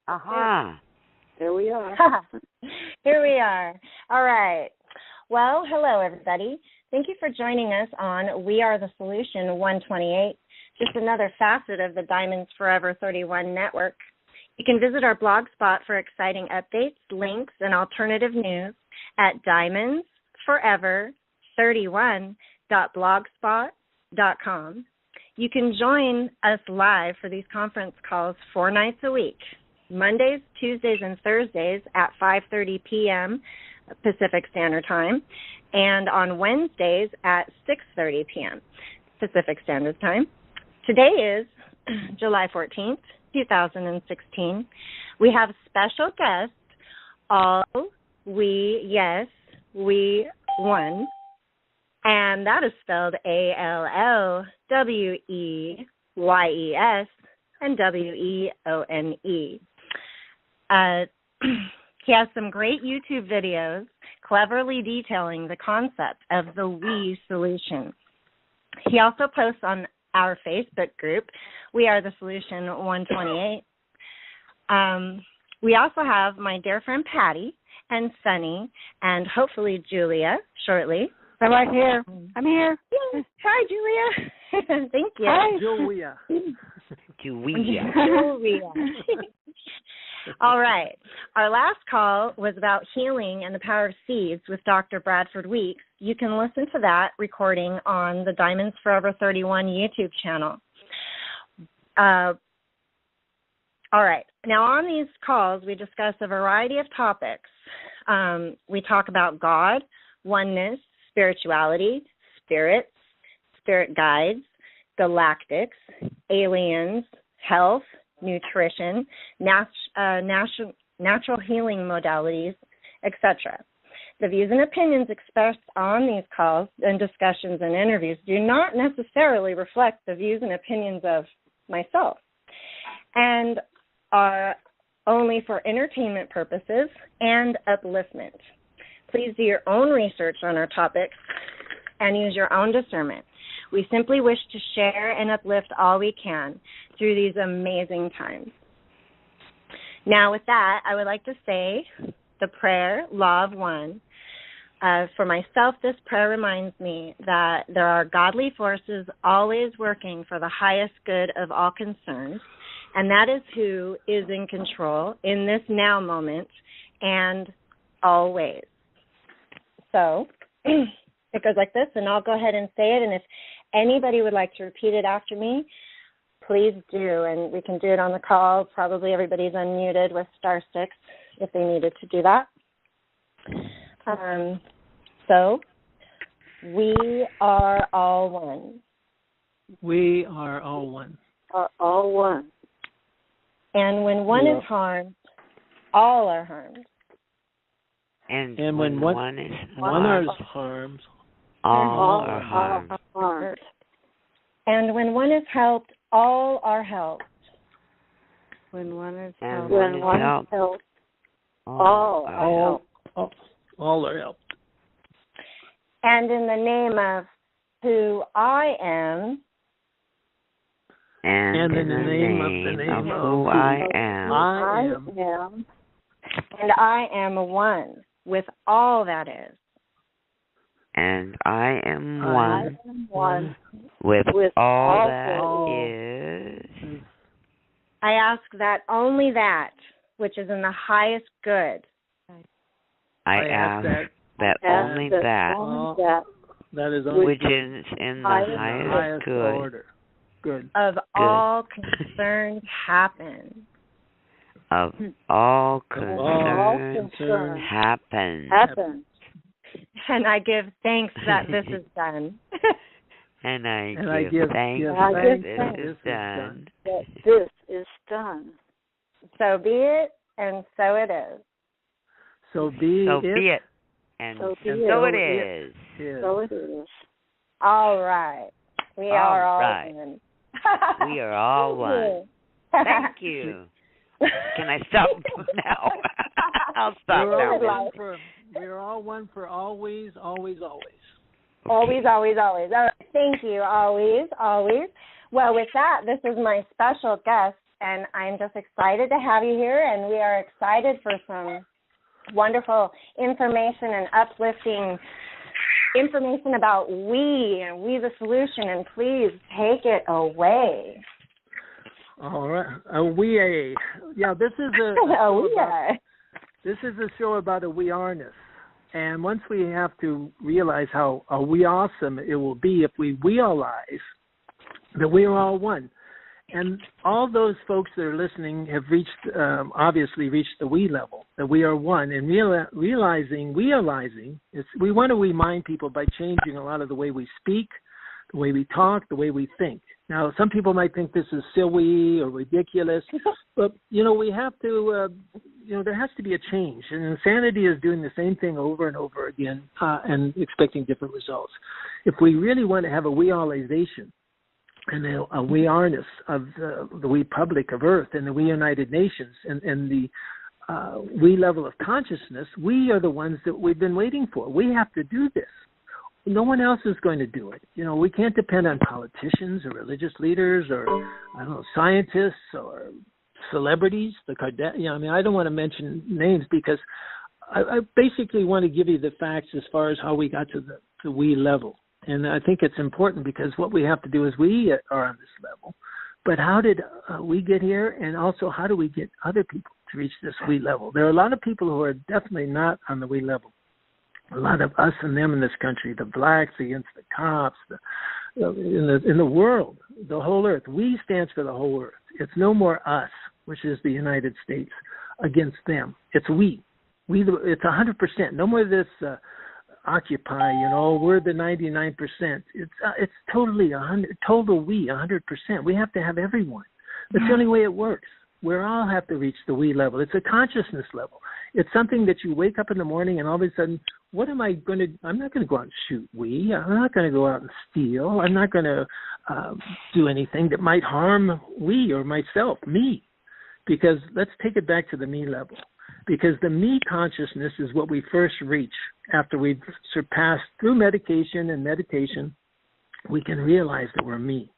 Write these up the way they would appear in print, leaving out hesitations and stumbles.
Aha. There we are. Here we are. All right. Well, hello, everybody. Thank you for joining us on We Are the Solution 128, just another facet of the Diamonds Forever 31 network. You can visit our blog spot for exciting updates, links, and alternative news at diamondsforever31.blogspot.com. You can join us live for these conference calls 4 nights a week, Mondays, Tuesdays, and Thursdays at 5:30 p.m. Pacific Standard Time, and on Wednesdays at 6:30 p.m. Pacific Standard Time. Today is July 14th, 2016. We have special guest, We Won, and that is spelled ALLWEYES and WEONE. He has some great YouTube videos cleverly detailing the concept of the We solution. He also posts on our Facebook group, We Are the Solution 128. We also have my dear friend Patty and Sunny and hopefully Julia shortly. I'm right here. I'm here. Yay. Hi, Julia. Thank you. Hi, Julia. All right. Our last call was about healing and the power of seeds with Dr. Bradford Weeks. You can listen to that recording on the Diamonds Forever 31 YouTube channel. All right. Now, on these calls, we discuss a variety of topics. We talk about God, oneness, spirituality, spirits, spirit guides, galactics, aliens, health, nutrition, natural healing modalities, etc. The views and opinions expressed on these calls and discussions and interviews do not necessarily reflect the views and opinions of myself and are only for entertainment purposes and upliftment. Please do your own research on our topics and use your own discernment. We simply wish to share and uplift all we can through these amazing times. Now, with that, I would like to say the prayer, Law of One. For myself, this prayer reminds me that there are godly forces always working for the highest good of all concerned, and that is who is in control in this now moment and always. So it goes like this, and I'll go ahead and say it, and if anybody would like to repeat it after me, please do, and we can do it on the call. Probably everybody's unmuted with *6 if they needed to do that. So, we are all one. We are all one. Are all one. And when one is harmed, all are harmed. And when one is harmed, all are harmed. And when one is helped, all are helped. When one is And helped, when one is helped, all are helped. all are helped. And in the name of who I am, and in the name of who I am, and I am one with all that is. And I am one with all that is. I ask that only that which is in the highest good. I ask that only that is which is in the highest good of all concerned happen. Of all concerned happen. And I give thanks that this is done. And I give thanks that this is done. That this is done. So be it, and so it is. So be it. And so it is. So it is. All right. We are all one. We are all one. Thank you. Can I stop now? I'll stop now. We're all one for always, always, always. Always, always, always. All right. Thank you. Always, always. Well, with that, this is my special guest, and I'm just excited to have you here, and we are excited for some wonderful information and uplifting information about we and we the solution, and please take it away. All right. Yeah, this is this is a show about a we-arness. And once we have to realize how we awesome it will be if we realize that we are all one. And all those folks that are listening have obviously reached the we level, that we are one. And realizing, we want to remind people by changing a lot of the way we speak, the way we talk, the way we think. Now, some people might think this is silly or ridiculous, but, we have to, there has to be a change. And insanity is doing the same thing over and over again and expecting different results. If we really want to have a we-allization, and a we-arness of the we public of Earth and the we United Nations and the we level of consciousness, we are the ones that we've been waiting for. We have to do this. No one else is going to do it. We can't depend on politicians or religious leaders or, scientists or celebrities. I don't want to mention names because I basically want to give you the facts as far as how we got to the we level. And I think it's important because what we have to do is we are on this level. But how did we get here? And also, how do we get other people to reach this we level? There are a lot of people who are definitely not on the we level. A lot of us and them in this country, the blacks against the cops, in the world, the whole earth. We stands for the whole earth. It's no more us, which is the United States, against them. It's we. It's 100%. No more this Occupy, we're the 99%. It's totally total we, 100%. We have to have everyone. That's the only way it works. We all have to reach the we level. It's a consciousness level. It's something that you wake up in the morning and all of a sudden, I'm not going to go out and shoot we. I'm not going to go out and steal. I'm not going to do anything that might harm we or myself, me. Because let's take it back to the me level. Because the me consciousness is what we first reach after we've surpassed through medication and meditation. We can realize that we're me,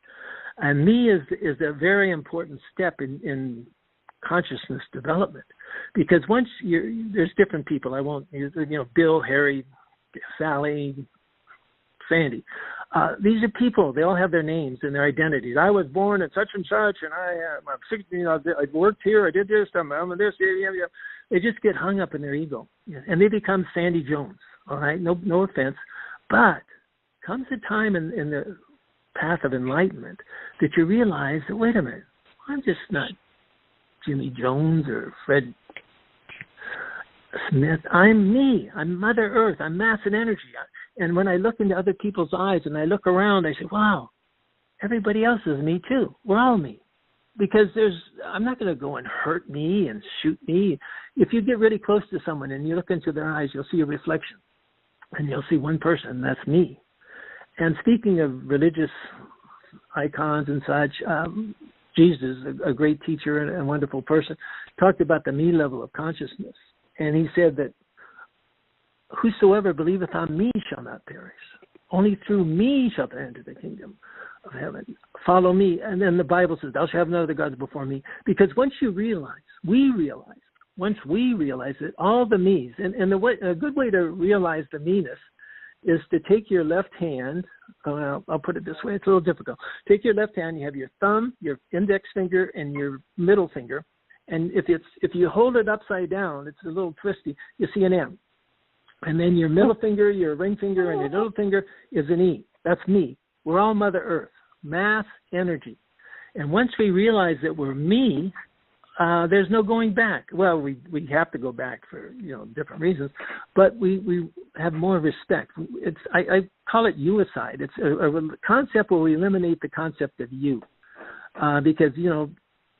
and me is a very important step in consciousness development. Because once there's different people. I won't use Bill, Harry, Sally, Sandy. These are people. They all have their names and their identities. I was born at such and such, and I'm 16. I worked here. I did this. I'm this. Yeah. They just get hung up in their ego, and they become Sandy Jones. All right, no offense, but comes a time in the path of enlightenment that you realize that wait a minute, I'm just not Jimmy Jones or Fred Smith. I'm me. I'm Mother Earth. I'm mass and energy. And when I look into other people's eyes and I look around, I say, wow, everybody else is me too. We're all me. Because I'm not going to go and hurt me and shoot me. If you get really close to someone and you look into their eyes, you'll see a reflection. And you'll see one person, that's me. And speaking of religious icons and such, Jesus, a great teacher and a wonderful person, talked about the me level of consciousness. And he said that whosoever believeth on me shall not perish. Only through me shall they enter the kingdom of heaven. Follow me. And then the Bible says, thou shalt have no other gods before me. Because once you realize, once we realize it, all the me's, and a good way to realize the meanness is to take your left hand, I'll put it this way, it's a little difficult. Take your left hand, you have your thumb, your index finger, and your middle finger. And if you hold it upside down, it's a little twisty, you see an M. And then your middle finger, your ring finger, and your little finger is an E. That's me. We're all Mother Earth, mass, energy. And once we realize that we're me, there's no going back. Well, we have to go back for different reasons, but we have more respect. I call it you-icide. It's a concept where we eliminate the concept of you, because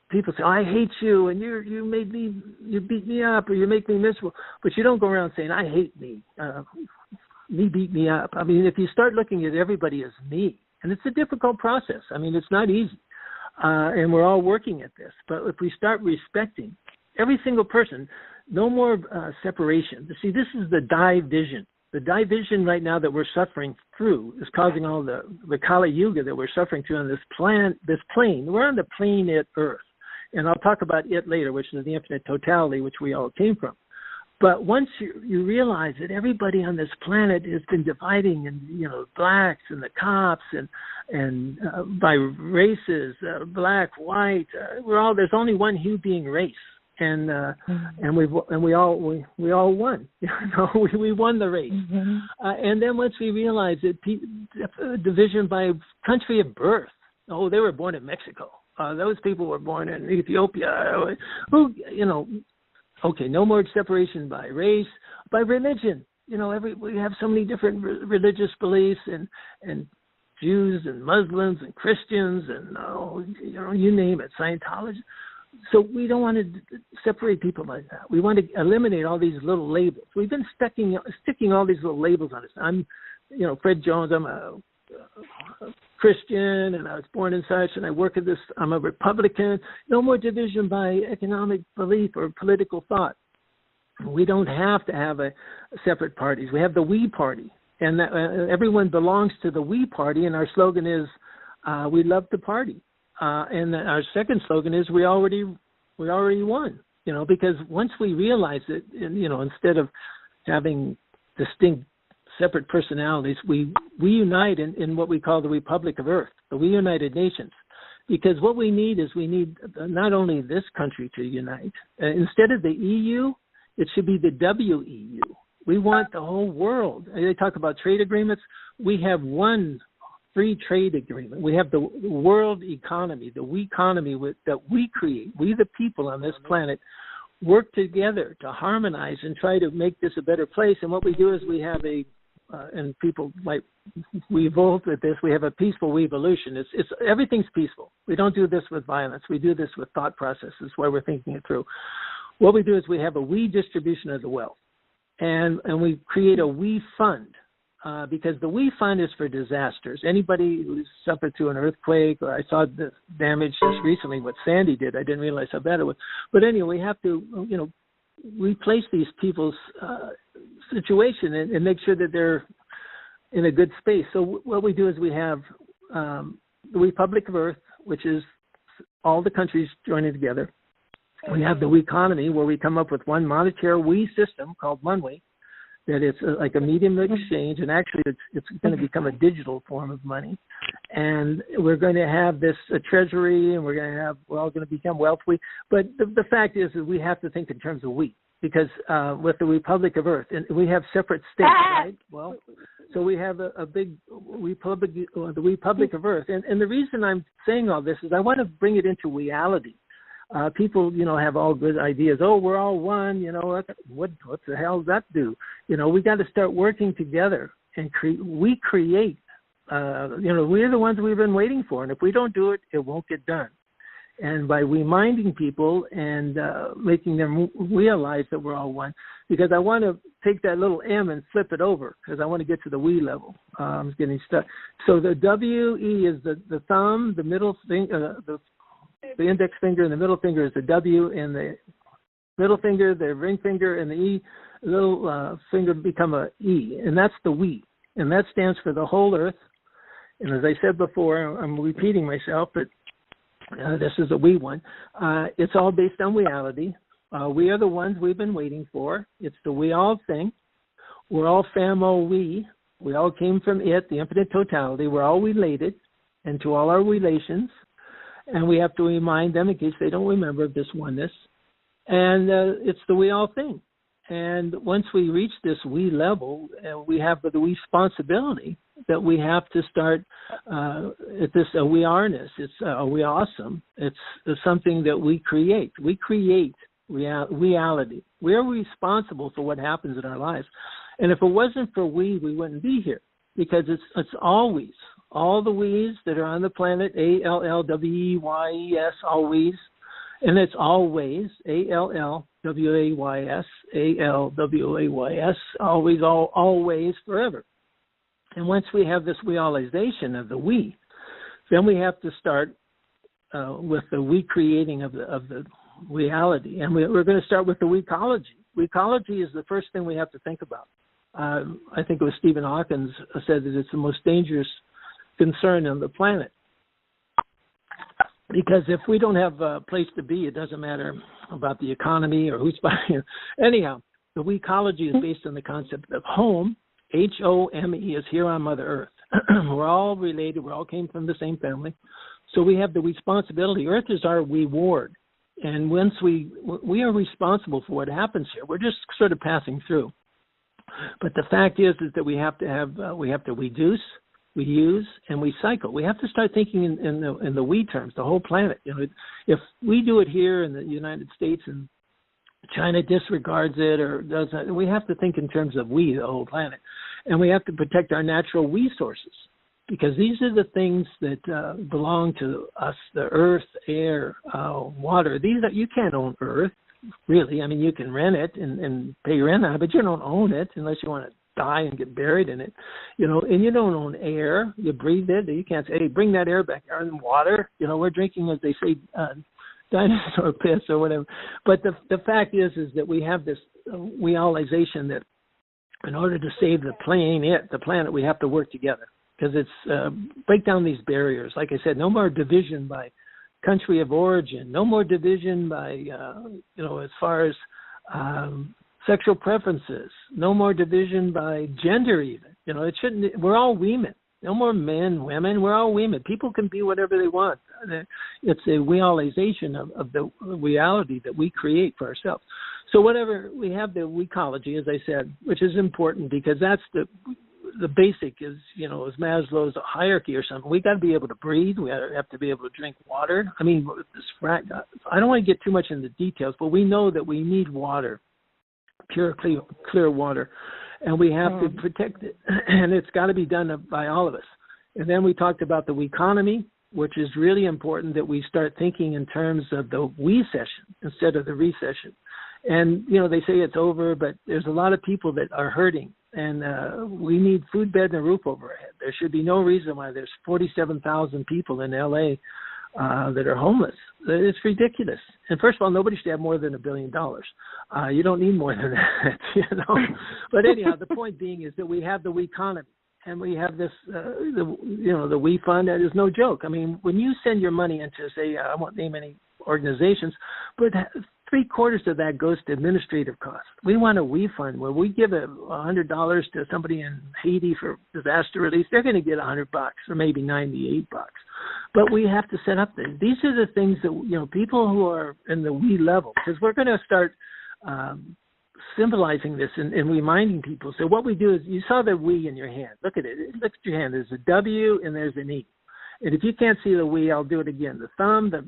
people say, I hate you, and you beat me up, or you make me miserable. But you don't go around saying, I hate me. Me beat me up. I mean, if you start looking at everybody as me, and it's a difficult process. I mean, it's not easy. And we're all working at this. But if we start respecting every single person, no more separation. See, this is the division. The division right now that we're suffering through is causing all the Kali Yuga that we're suffering through on this plane. We're on the plane at Earth. And I'll talk about it later, which is the infinite totality, which we all came from. But once you realize that everybody on this planet has been dividing, and blacks and the cops and by races, black, white, there's only one human being race, and we all won. We won the race. Mm-hmm. And then once we realize that division by country of birth, they were born in Mexico. Those people were born in Ethiopia. Okay, no more separation by race, by religion. We have so many different religious beliefs, and Jews and Muslims and Christians and you name it, Scientology. So we don't want to separate people like that. We want to eliminate all these little labels. We've been sticking all these little labels on us. I'm, Fred Jones. I'm a Christian, and I was born in such, and I work at this. I'm a Republican. No more division by economic belief or political thought. We don't have to have separate parties. We have the We Party, and everyone belongs to the We Party. And our slogan is, "We love to party." And our second slogan is, "We already won." Because once we realize it, instead of having distinct separate personalities, we unite in what we call the Republic of Earth, the We United Nations. Because what we need is not only this country to unite. Instead of the EU, it should be the WEU. We want the whole world. They talk about trade agreements. We have one free trade agreement. We have the world economy, the we economy that we create. We, the people on this planet, work together to harmonize and try to make this a better place. And what we do is we have and people might revolt at this, we have a peaceful evolution. It's everything's peaceful. We don't do this with violence. We do this with thought processes where we're thinking it through. What we do is we have a we distribution of the wealth, and we create a we fund, because the we fund is for disasters. Anybody who's suffered through an earthquake, or I saw the damage just recently, what Sandy did. I didn't realize how bad it was. But anyway, we have to, replace these people's situation and make sure that they're in a good space. So what we do is we have the Republic of Earth, which is all the countries joining together. We have the We Economy, where we come up with one monetary we system called MonWe, that it's like a medium of exchange, and actually it's going to become a digital form of money. And we're going to have this treasury, and we're all going to become wealthy. But the fact is that we have to think in terms of we, because with the Republic of Earth, and we have separate states, right? Well, so we have a big republic, the Republic of Earth. And the reason I'm saying all this is I want to bring it into reality. People, have all good ideas. Oh, we're all one. What the hell does that do? We got to start working together and we create. We're the ones we've been waiting for, and if we don't do it, it won't get done. And by reminding people and making them realize that we're all one, because I want to take that little M and flip it over, because I want to get to the we level. I'm getting stuck. So the WE is the thumb, the middle finger, the index finger, and the middle finger is the W, and the middle finger, the ring finger, and the E, little finger become a E, and that's the we, and that stands for the whole Earth. And as I said before, I'm repeating myself, but this is a we one. It's all based on reality. We are the ones we've been waiting for. It's the we all thing. We're all famo-we. We all came from it, the infinite totality. We're all related, and to all our relations. And we have to remind them, in case they don't remember, this oneness. And it's the we all thing. And once we reach this we level, we have the responsibility that we have to start at this we areness. It's we awesome. It's something that we create. We create reality. We're responsible for what happens in our lives. And if it wasn't for we wouldn't be here, because it's always. All the we's that are on the planet, ALLWEYES, always, And it's always, ALLWAYS, ALWAYS, always, always, forever. And once we have this realization of the we, then we have to start with the we-creating of the reality. And we're going to start with the we-cology. We-cology is the first thing we have to think about. I think it was Stephen Hawking said that it's the most dangerous concern on the planet. Because if we don't have a place to be, it doesn't matter about the economy or who's buying it. Anyhow, the we-cology is based on the concept of home. HOME is here on Mother Earth. We're all related. We all came from the same family. So we have the responsibility. Earth is our reward. And once we are responsible for what happens here, we're just sort of passing through. But the fact is that we have to reduce, reuse, and recycle. We have to start thinking in the we terms, the whole planet. You know, if we do it here in the United States and China disregards it or doesn't, we have to think in terms of we, the whole planet. And we have to protect our natural resources, because these are the things that belong to us, the earth, air, water. You can't own earth, really. I mean, you can rent it and pay rent on it, but you don't own it unless you want to die and get buried in it, you know. And you don't own air. You breathe it. You can't say, hey, bring that air back. Air and water, you know, we're drinking, as they say, dinosaur piss or whatever. But the fact is that we have this realization that in order to save the planet, we have to work together. Because it's break down these barriers. Like I said, no more division by country of origin, no more division by, as far as sexual preferences, no more division by gender even. You know, it shouldn't, we're all women. No more men, women, we're all women. People can be whatever they want. It's a realization of the reality that we create for ourselves. So whatever, we have the ecology, as I said, which is important because that's the basic is, is Maslow's hierarchy or something. We got to be able to breathe. We have to be able to drink water. I mean, I don't want to get too much into details, but we know that we need water, pure, clear water, and we have to protect it. And it's got to be done by all of us. And then we talked about the economy, which is really important that we start thinking in terms of the we session instead of the recession. And, they say it's over, but there's a lot of people that are hurting. And we need food, bed, and a roof over our head. There should be no reason why there's 47,000 people in L.A. That are homeless. It's ridiculous. And first of all, nobody should have more than $1 billion. You don't need more than that, But anyhow, the point being is that we have the we economy. And we have this, the we fund. That is no joke. I mean, when you send your money into, say, I won't name any organizations, but 3/4 of that goes to administrative costs. We want a we fund where we give $100 to somebody in Haiti for disaster relief. They're going to get $100 or maybe $98. But we have to set up things. These are the things that, people who are in the we level, because we're going to start symbolizing this and reminding people. So what we do is, you saw the we in your hand. Look at it. Look at your hand. There's a W and there's an E. And if you can't see the we, I'll do it again. The thumb, the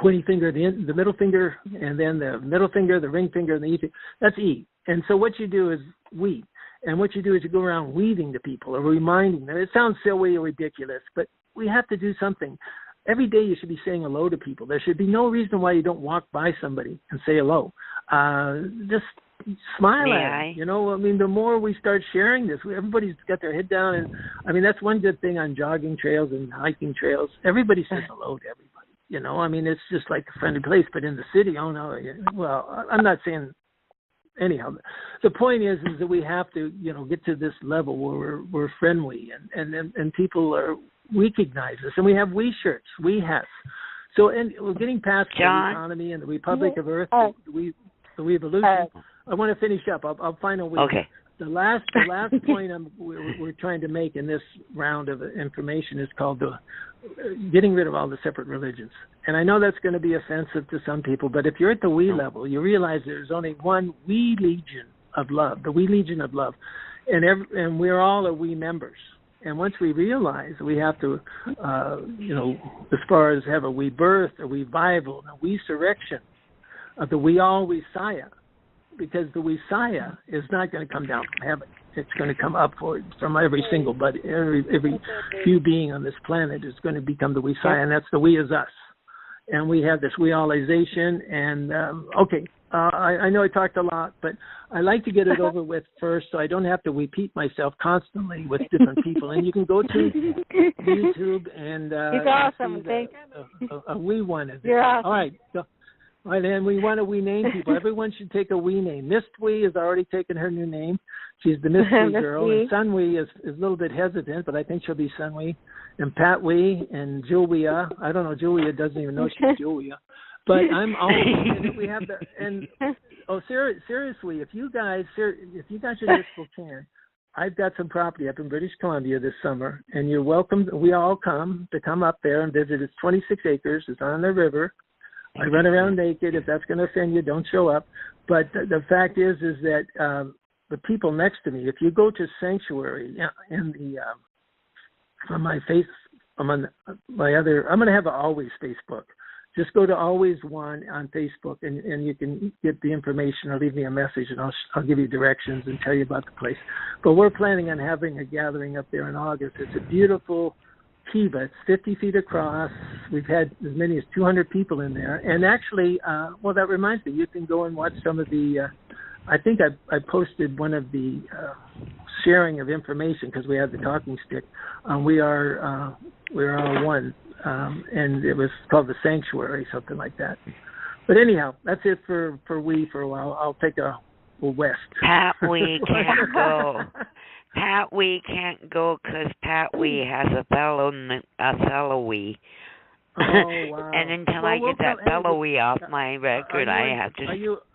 pointing finger, the middle finger, and then the middle finger, the ring finger, and the E finger. That's E. And so what you do is we. And what you do is you go around weaving to people or reminding them. It sounds silly or ridiculous, but we have to do something. Every day you should be saying hello to people. There should be no reason why you don't walk by somebody and say hello. Just smile at them. I mean, the more we start sharing this, everybody's got their head down. And, I mean, that's one good thing on jogging trails and hiking trails. Everybody says hello to everybody. I mean, it's just like a friendly place. But in the city, oh, no. Well, I'm not saying – anyhow, the point is that we have to, get to this level where we're friendly and people recognize us. And we have we shirts, we hats. So, and we're getting past the economy and the Republic of Earth, the evolution. I want to finish up. I'll finally. Okay. The last point we're trying to make in this round of information is called getting rid of all the separate religions. And I know that's going to be offensive to some people, but if you're at the we level, you realize there's only one we legion of love, the we legion of love, and we're all a we members. And once we realize we have to, as far as have a we birth, a revival, a we resurrection of the we all Messiah, because the Messiah is not going to come down from heaven. It's going to come upward from every single body, every few being on this planet is going to become the Messiah, and that's the we is us. And we have this wealization. And I know I talked a lot, but I like to get it over with first, so I don't have to repeat myself constantly with different people. And you can go to YouTube and He's awesome. A wee one is You're awesome. All right. So, all right, and we want to name people. Everyone should take a wee name. Mist Wee has already taken her new name. She's the Mist Wee girl. And Sun Wee is a little bit hesitant, but I think she'll be Sun Wee. And Pat Wee and Julia. I don't know. Julia doesn't even know she's Julia. But I'm always, and we have seriously, if you guys are in Spokane, I've got some property up in British Columbia this summer, and you're welcome. We all come up there and visit. It's 26 acres. It's on the river. I run around naked. If that's going to offend you, don't show up. But the fact is that the people next to me, if you go to Sanctuary in the on my face, I'm on my other. I'm going to have an Always Facebook. Just go to Always One on Facebook, and you can get the information or leave me a message, and I'll give you directions and tell you about the place. But we're planning on having a gathering up there in August. It's a beautiful kiva. It's 50 feet across. We've had as many as 200 people in there. And actually, that reminds me, you can go and watch some of the, I think I posted one of the sharing of information because we have the talking stick. We are all one. And it was called the Sanctuary, something like that. But anyhow, that's it for a while. I'll take a west. Pat Wee can't go. Pat Wee can't go because Pat Wee has a fellow Wee. Oh, wow. And until I get that fellow Wee off my record, I have to.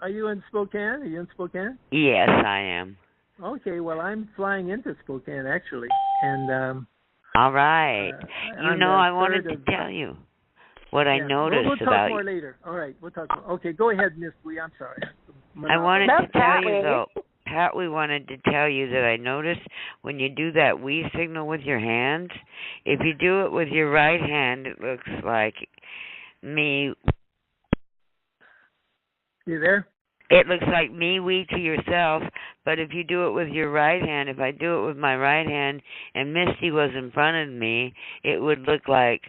Are you in Spokane? Are you in Spokane? Yes, I am. Okay, well, I'm flying into Spokane actually, and. All right. I wanted to tell you what I noticed we'll talk about more later. All right, we'll talk more. Okay, go ahead, Miss Wee. I'm sorry. I wanted to tell you, though, Pat, we wanted to tell you that I noticed when you do that Wee signal with your hands, if you do it with your right hand, it looks like me. You there? It looks like me wee to yourself, but if you do it with your right hand, if I do it with my right hand and Misty was in front of me, it would look like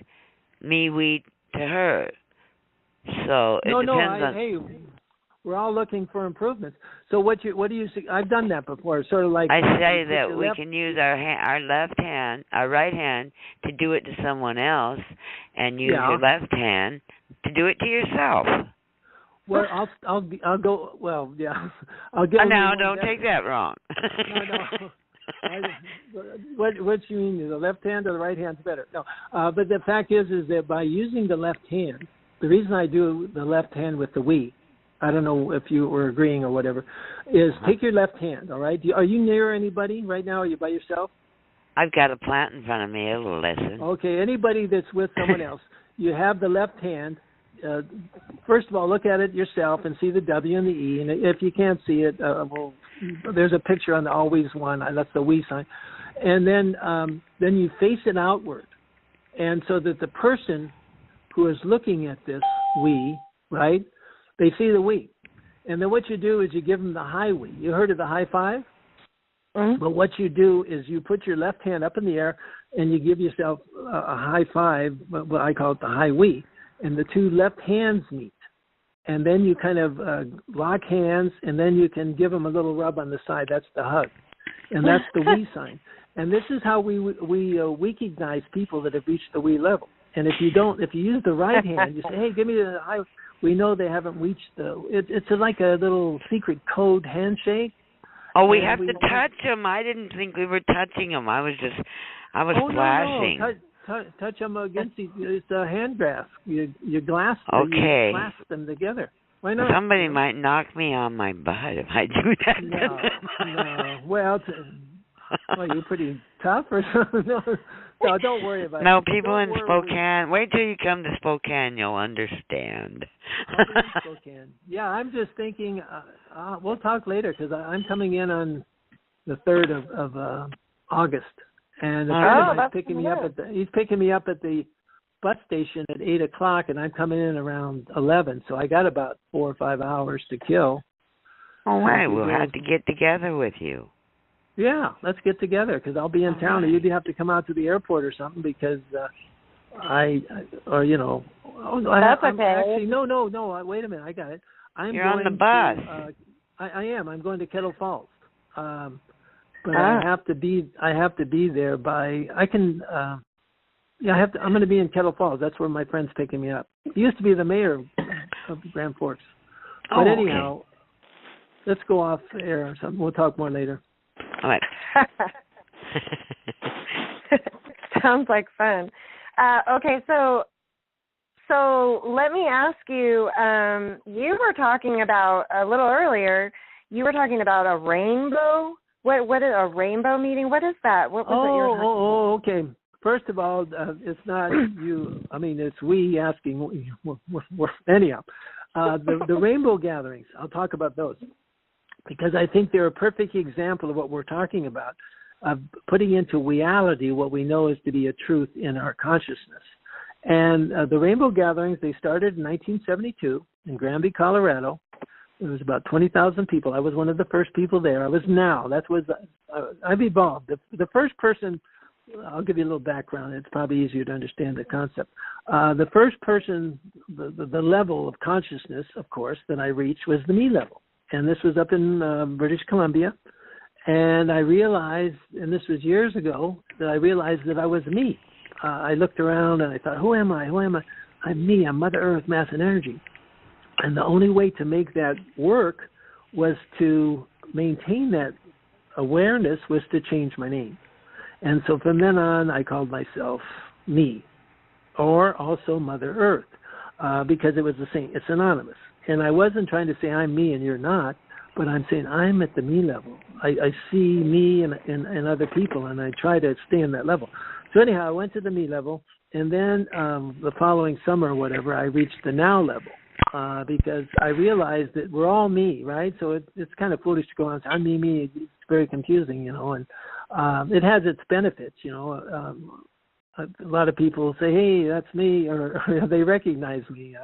me wee to her. So it depends on. Hey, we're all looking for improvements. So what do you? I've done that before. Sort of like I say that we can use our right hand to do it to someone else, and use your left hand to do it to yourself. Well, I'll go. Well, yeah, I'll get. Now, don't take that wrong. No. What you mean? The left hand or the right hand's better? No, but the fact is that by using the left hand, the reason I do the left hand with the Wii, I don't know if you were agreeing or whatever, is take your left hand. All right. Are you near anybody right now? Are you by yourself? I've got a plant in front of me. It'll listen. Okay. Anybody that's with someone else, you have the left hand. First of all, look at it yourself and see the W and the E. And if you can't see it, there's a picture on the Always One. That's the Wii sign. And then you face it outward, and so that the person who is looking at this Wii, right, they see the Wii. And then what you do is you give them the high Wii. You heard of the high five? Mm-hmm. But what you do is you put your left hand up in the air and you give yourself a high five. What I call it the high Wii. And the two left hands meet, and then you kind of lock hands, and then you can give them a little rub on the side. That's the hug, and that's the Wii sign. And this is how we recognize people that have reached the Wii level. And if you use the right hand, you say, "Hey, give me the high." We know they haven't reached it's like a little secret code handshake. Oh, we have to touch them. I didn't think we were touching them. I was flashing. No. Touch them against it's a hand grasp. You clasp them together. Why not? Somebody might knock me on my butt if I do that. No. Well, you're pretty tough or something. No, don't worry about it. No, people in Spokane. Wait till you come to Spokane. You'll understand. Spokane. Yeah, I'm just thinking. We'll talk later because I'm coming in on the 3rd of August. And a friend of mine's picking me up he's picking me up at the bus station at 8:00, and I'm coming in around 11. So I got about 4 or 5 hours to kill. All right, we'll have to get together with you. Yeah, let's get together because I'll be in town, and you'd have to come out to the airport or something because I'm okay. Actually, no. Wait a minute, I got it. You're on the bus. I am. I'm going to Kettle Falls, but I have to be there by. I can. I have to. I'm going to be in Kettle Falls. That's where my friend's picking me up. He used to be the mayor of Grand Forks. But anyhow, let's go off air or something. We'll talk more later. All right. Sounds like fun. Okay, so let me ask you. You were talking about a little earlier. You were talking about a rainbow. What is a rainbow meeting? What is that? What was it you were talking about? Okay. First of all, it's not you. I mean, it's we asking. Anyhow, the rainbow gatherings. I'll talk about those because I think they're a perfect example of what we're talking about, of putting into reality what we know is to be a truth in our consciousness. And the rainbow gatherings, they started in 1972 in Granby, Colorado. There was about 20,000 people. I was one of the first people there. I've evolved. The first person. I'll give you a little background. It's probably easier to understand the concept. The first person, the level of consciousness, of course, that I reached was the me level. And this was up in British Columbia. And I realized, and this was years ago, that I realized that I was me. I looked around and I thought, who am I? I'm me. I'm Mother Earth, mass and energy. And the only way to make that work was to maintain that awareness was to change my name. And so from then on, I called myself me, or also Mother Earth, because it was the same. It's synonymous. And I wasn't trying to say I'm me and you're not, but I'm saying I'm at the me level. I see me and other people, and I try to stay in that level. So anyhow, I went to the me level, and then the following summer or whatever, I reached the now level. Because I realized that we're all me, right? So it's kind of foolish to go on and say, I'm me. It's very confusing, and it has its benefits, a lot of people say, hey, that's me, or they recognize me,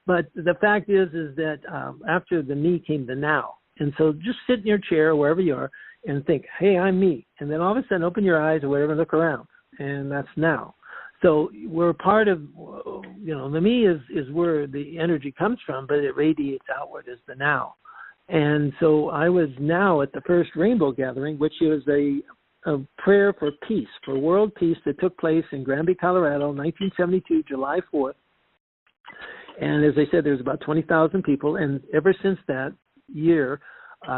But the fact is that after the me came the now. And so just sit in your chair or wherever you are and think, hey, I'm me. And then all of a sudden open your eyes or whatever and look around. And that's now. So we're part of, the me is where the energy comes from, but it radiates outward as the now. And so I was now at the first rainbow gathering, which is a prayer for peace, for world peace that took place in Granby, Colorado, 1972, July 4th. And as I said, there's about 20,000 people. And ever since that year,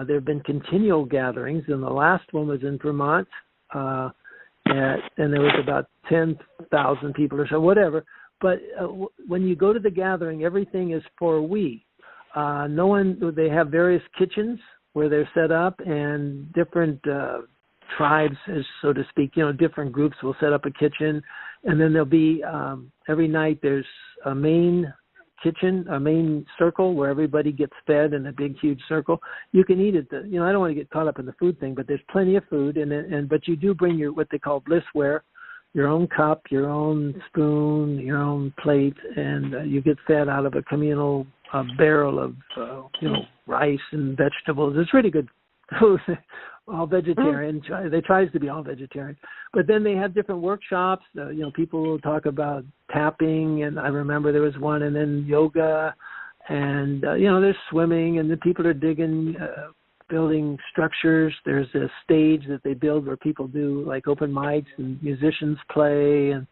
there have been continual gatherings. And the last one was in Vermont. And there was about 10,000 people or so, whatever. But when you go to the gathering, everything is for we. They have various kitchens where they're set up, and different tribes, so to speak, different groups will set up a kitchen. And then there'll be, every night there's a main kitchen, a main circle where everybody gets fed in a big, huge circle. You can eat it. I don't want to get caught up in the food thing, but there's plenty of food. But you do bring what they call blissware, your own cup, your own spoon, your own plate, and you get fed out of a communal barrel of, rice and vegetables. It's really good food. All vegetarian. They tries to be all vegetarian. But then they have different workshops. People will talk about tapping, and I remember there was one, and then yoga, and there's swimming, and the people are digging, building structures. There's a stage that they build where people do like open mics and musicians play, and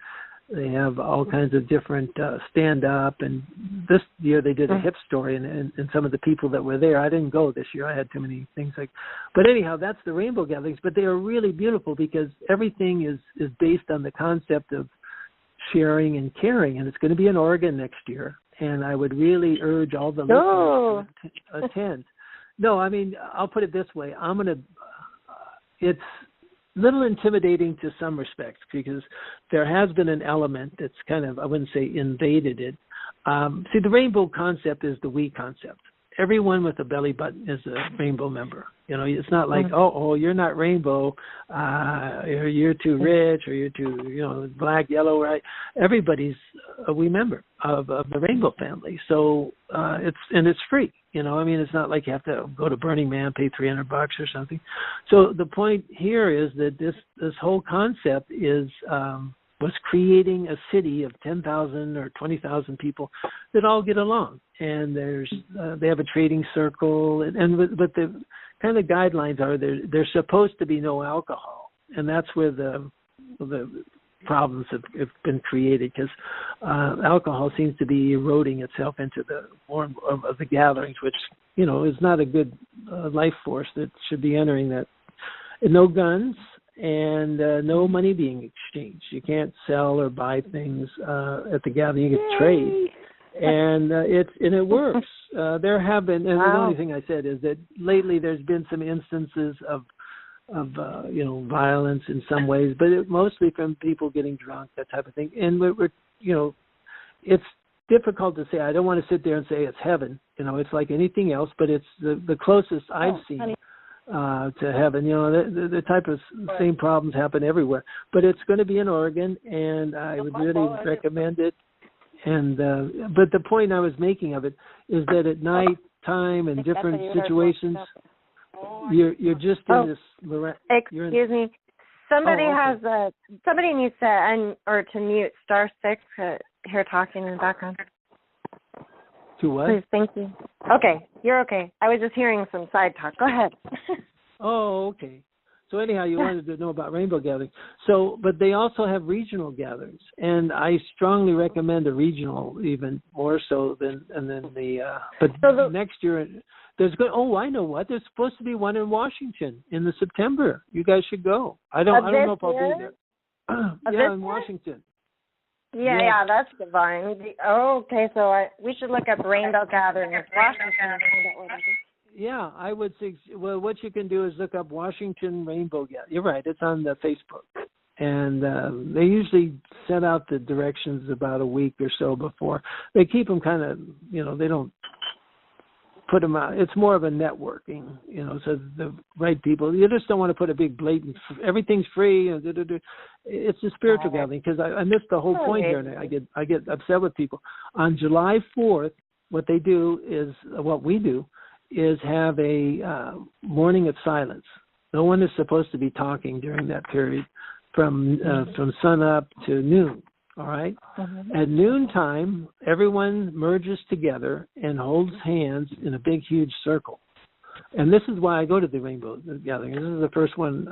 they have all kinds of different stand-up. And this year they did a hip story, and some of the people that were there, I didn't go this year. I had too many things But anyhow, that's the rainbow gatherings. But they are really beautiful because everything is based on the concept of sharing and caring. And it's going to be in Oregon next year. And I would really urge all the listeners to attend. No, I mean, I'll put it this way. It's a little intimidating to some respects because there has been an element that's kind of, I wouldn't say invaded it. See, the rainbow concept is the we concept. everyone with a belly button is a rainbow member. You know, it's not like, oh, you're not rainbow, or you're too rich, or you're too, black, yellow, right? Everybody's a wee member of the rainbow family. So it's free. It's not like you have to go to Burning Man, pay $300 or something. So the point here is that this whole concept was creating a city of 10,000 or 20,000 people that all get along, and they have a trading circle, but the kind of guidelines are there's supposed to be no alcohol, and that's where the problems have been created, because alcohol seems to be eroding itself into the form of the gatherings, which is not a good life force that should be entering that. No guns. And no money being exchanged. You can't sell or buy things at the gathering. You can trade, and it works. There have been, and the only thing I said is that lately there's been some instances of violence in some ways, but mostly from people getting drunk, that type of thing. And we're it's difficult to say. I don't want to sit there and say it's heaven. It's like anything else, but it's the closest I've seen to heaven. The type of same problems happen everywhere, but it's going to be in Oregon, and I would really recommend it. And but the point I was making of it is that at night time and different situations, you're just in this. Excuse me. Somebody needs to mute *6 here talking in the background. To what? Please, thank you. Okay, you're okay. I was just hearing some side talk. Go ahead. Oh, okay. So anyhow, you wanted to know about rainbow gatherings. So, but they also have regional gatherings, and I strongly recommend a regional even more so than the. Next year there's good. Oh, I know what. There's supposed to be one in Washington in the September. You guys should go. I don't know if I'll be there. In Washington. Yeah, that's divine. Okay, so we should look up Rainbow Gathering in Washington and find out what it is. Yeah, I would say, well, what you can do is look up Washington Rainbow Gathering. You're right, it's on the Facebook. And they usually set out the directions about a week or so before. They keep them kind of, they don't put them out. It's more of a networking, so the right people. You just don't want to put a big blatant, everything's free. It's a spiritual gathering, because I missed the whole point here, and I get upset with people. On July 4th, what we do is have a morning of silence. No one is supposed to be talking during that period from sun up to noon. All right. At noontime, everyone merges together and holds hands in a big, huge circle. And this is why I go to the Rainbow Gathering. This is the first one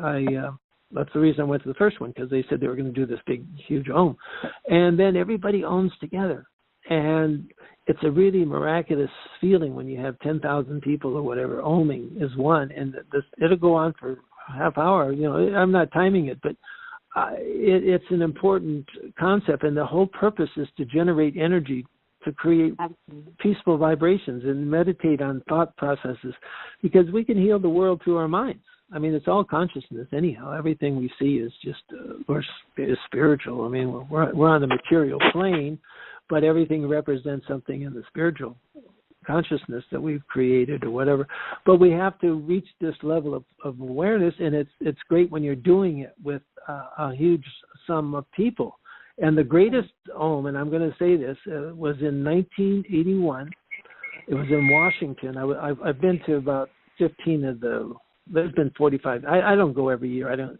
that's the reason I went to the first one, because they said they were going to do this big, huge Om. And then everybody Oms together. And it's a really miraculous feeling when you have 10,000 people or whatever Oming as one. And it'll go on for a half hour. I'm not timing it, but it's an important concept, and the whole purpose is to generate energy to create peaceful vibrations and meditate on thought processes, because we can heal the world through our minds. It's all consciousness anyhow. Everything we see is just is spiritual. We're on the material plane, but everything represents something in the spiritual consciousness that we've created or whatever. But we have to reach this level of awareness, and it's great when you're doing it with a huge sum of people. And the greatest Om, and I'm going to say this, was in 1981. It was in Washington. I've been to about 15 of the. There's been 45. I don't go every year. I don't.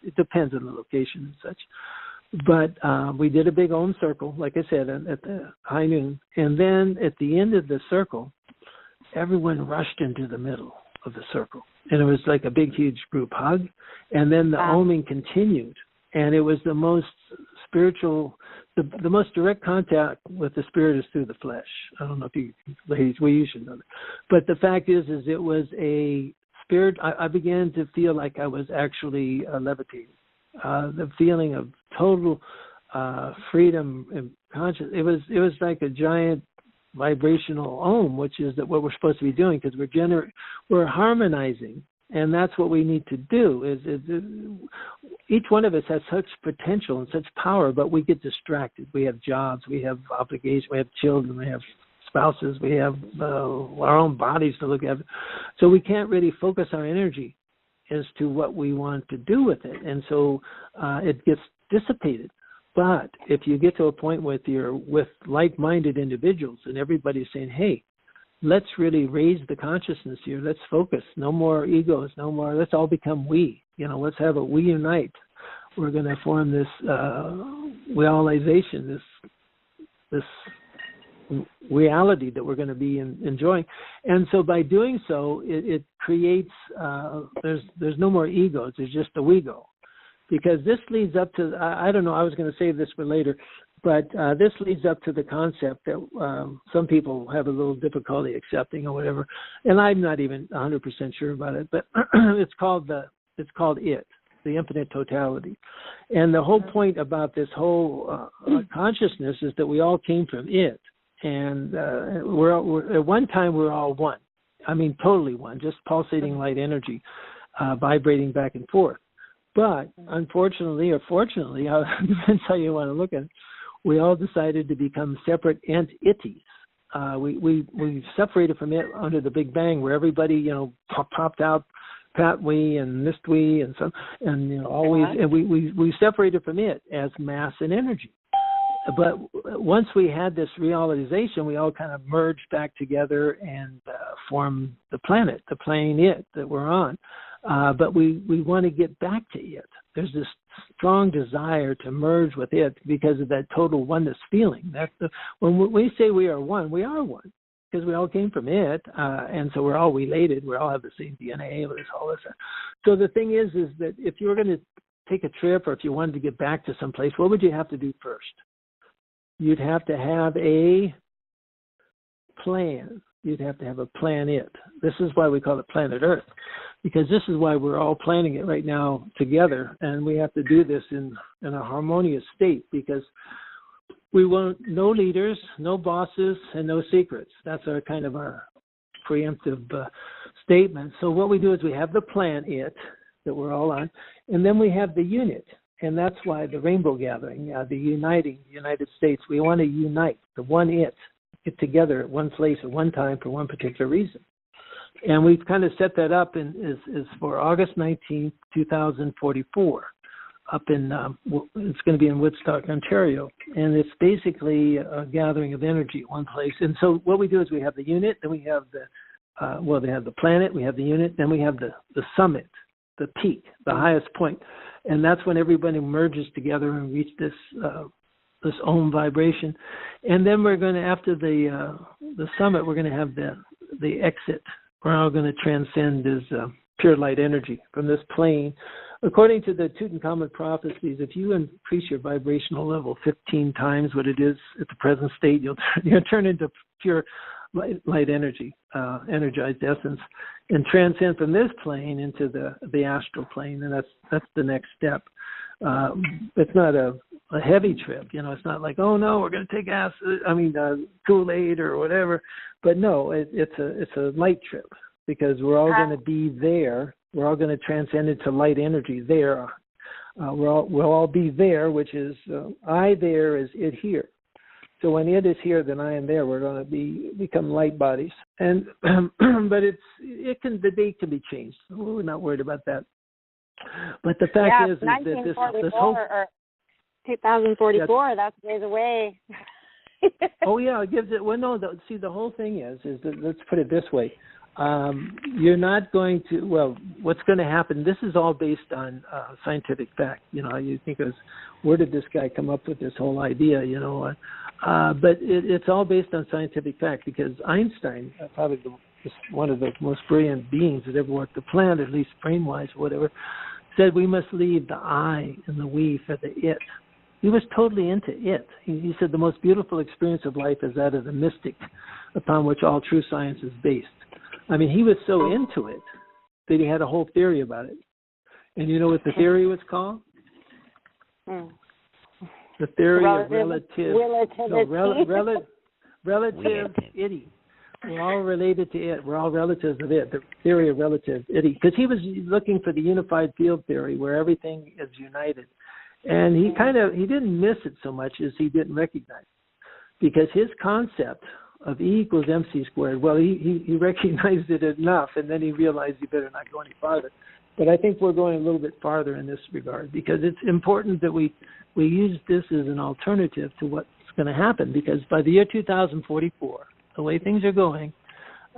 It depends on the location and such. But we did a big Om circle, like I said, at the high noon. And then at the end of the circle, everyone rushed into the middle of the circle. And it was like a big, huge group hug. And then the Oming continued. And it was the most spiritual, the most direct contact with the spirit is through the flesh. I don't know if you ladies, you should know that. But the fact is it was a spirit. I began to feel like I was actually levitating. The feeling of total freedom and conscious. It was like a giant vibrational Om, which is what we're supposed to be doing, because we're harmonizing, and that's what we need to do. Is each one of us has such potential and such power, but we get distracted. We have jobs, we have obligations, we have children, we have spouses, we have our own bodies to look at. So we can't really focus our energy as to what we want to do with it. And so it gets dissipated. But if you get to a point with like-minded individuals and everybody's saying, hey, let's really raise the consciousness here. Let's focus. No more egos. No more. Let's all become we. Let's have a we unite. We're going to form this realization, this reality that we're going to be enjoying. And so by doing so, it creates, there's no more egos. There's just a we-go. Because this leads up to, I don't know, I was going to save this for later, but this leads up to the concept that some people have a little difficulty accepting or whatever, and I'm not even 100% sure about it, but it's called it, the infinite totality. And the whole point about this whole consciousness is that we all came from it, and we're at one time we're all one. I mean, totally one, just pulsating light energy, vibrating back and forth. But unfortunately or fortunately, depends how you want to look at it, we all decided to become separate entities. We separated from it under the Big Bang, where everybody popped out, Pat we and missed we and some and always, and we separated from it as mass and energy. But once we had this realization, we all kind of merged back together and formed the planet, the plane it that we're on. But we want to get back to it. There's this strong desire to merge with it because of that total oneness feeling. When we say we are one because we all came from it, and so we're all related. We all have the same DNA. All this. So the thing is that if you were going to take a trip or if you wanted to get back to someplace, what would you have to do first? You'd have to have a plan. You'd have to have a planet. This is why we call it planet Earth, because this is why we're all planning it right now together, and we have to do this in a harmonious state, because we want no leaders, no bosses, and no secrets. That's our kind of our preemptive statement. So what we do is we have the plan it that we're all on, and then we have the unit. And that's why the Rainbow Gathering, the uniting United States, we want to unite the one it, get together at one place at one time for one particular reason. And we've kind of set that up is for August 19th, 2044, up in, it's going to be in Woodstock, Ontario. And it's basically a gathering of energy at one place. And so what we do is we have the unit, then we have they have the planet, we have the unit, then we have the summit, the peak, the highest point. And that's when everybody merges together and reach this Om vibration. And then we're going to, after the summit, we're going to have the exit. We're all going to transcend as pure light energy from this plane. According to the Tutankhamun prophecies, if you increase your vibrational level 15 times what it is at the present state, you'll turn into pure light energy, energized essence, and transcend from this plane into the astral plane, and that's the next step. It's not a heavy trip, it's not like, oh no, we're going to take Kool-Aid or whatever, but no, it's a light trip, because we're all going to be there. We're all going to transcend into light energy there. We'll all be there, which is I there is it here. So when it is here, then I am there. We're going to become light bodies, and but the date can be changed. We're not worried about that. But the fact is that this whole 2044. That's ways away. Oh yeah, it gives it. Well, no. See, the whole thing is that, let's put it this way. You're not going to. Well, what's going to happen? This is all based on scientific fact. You think where did this guy come up with this whole idea? But it's all based on scientific fact, because Einstein, probably one of the most brilliant beings that ever walked the planet, at least brain-wise or whatever, said we must leave the I and the we for the it. He was totally into it. He said the most beautiful experience of life is that of the mystic, upon which all true science is based. I mean, he was so into it that he had a whole theory about it. And you know what the theory was called? The theory of relativity. We're all related to it. We're all relatives of it. The theory of relativity. Because he was looking for the unified field theory where everything is united. And he didn't miss it so much as he didn't recognize it. Because his concept of E equals MC squared. Well, he recognized it enough, and then he realized he better not go any farther. But I think we're going a little bit farther in this regard because it's important that we use this as an alternative to what's going to happen. Because by the year 2044, the way things are going,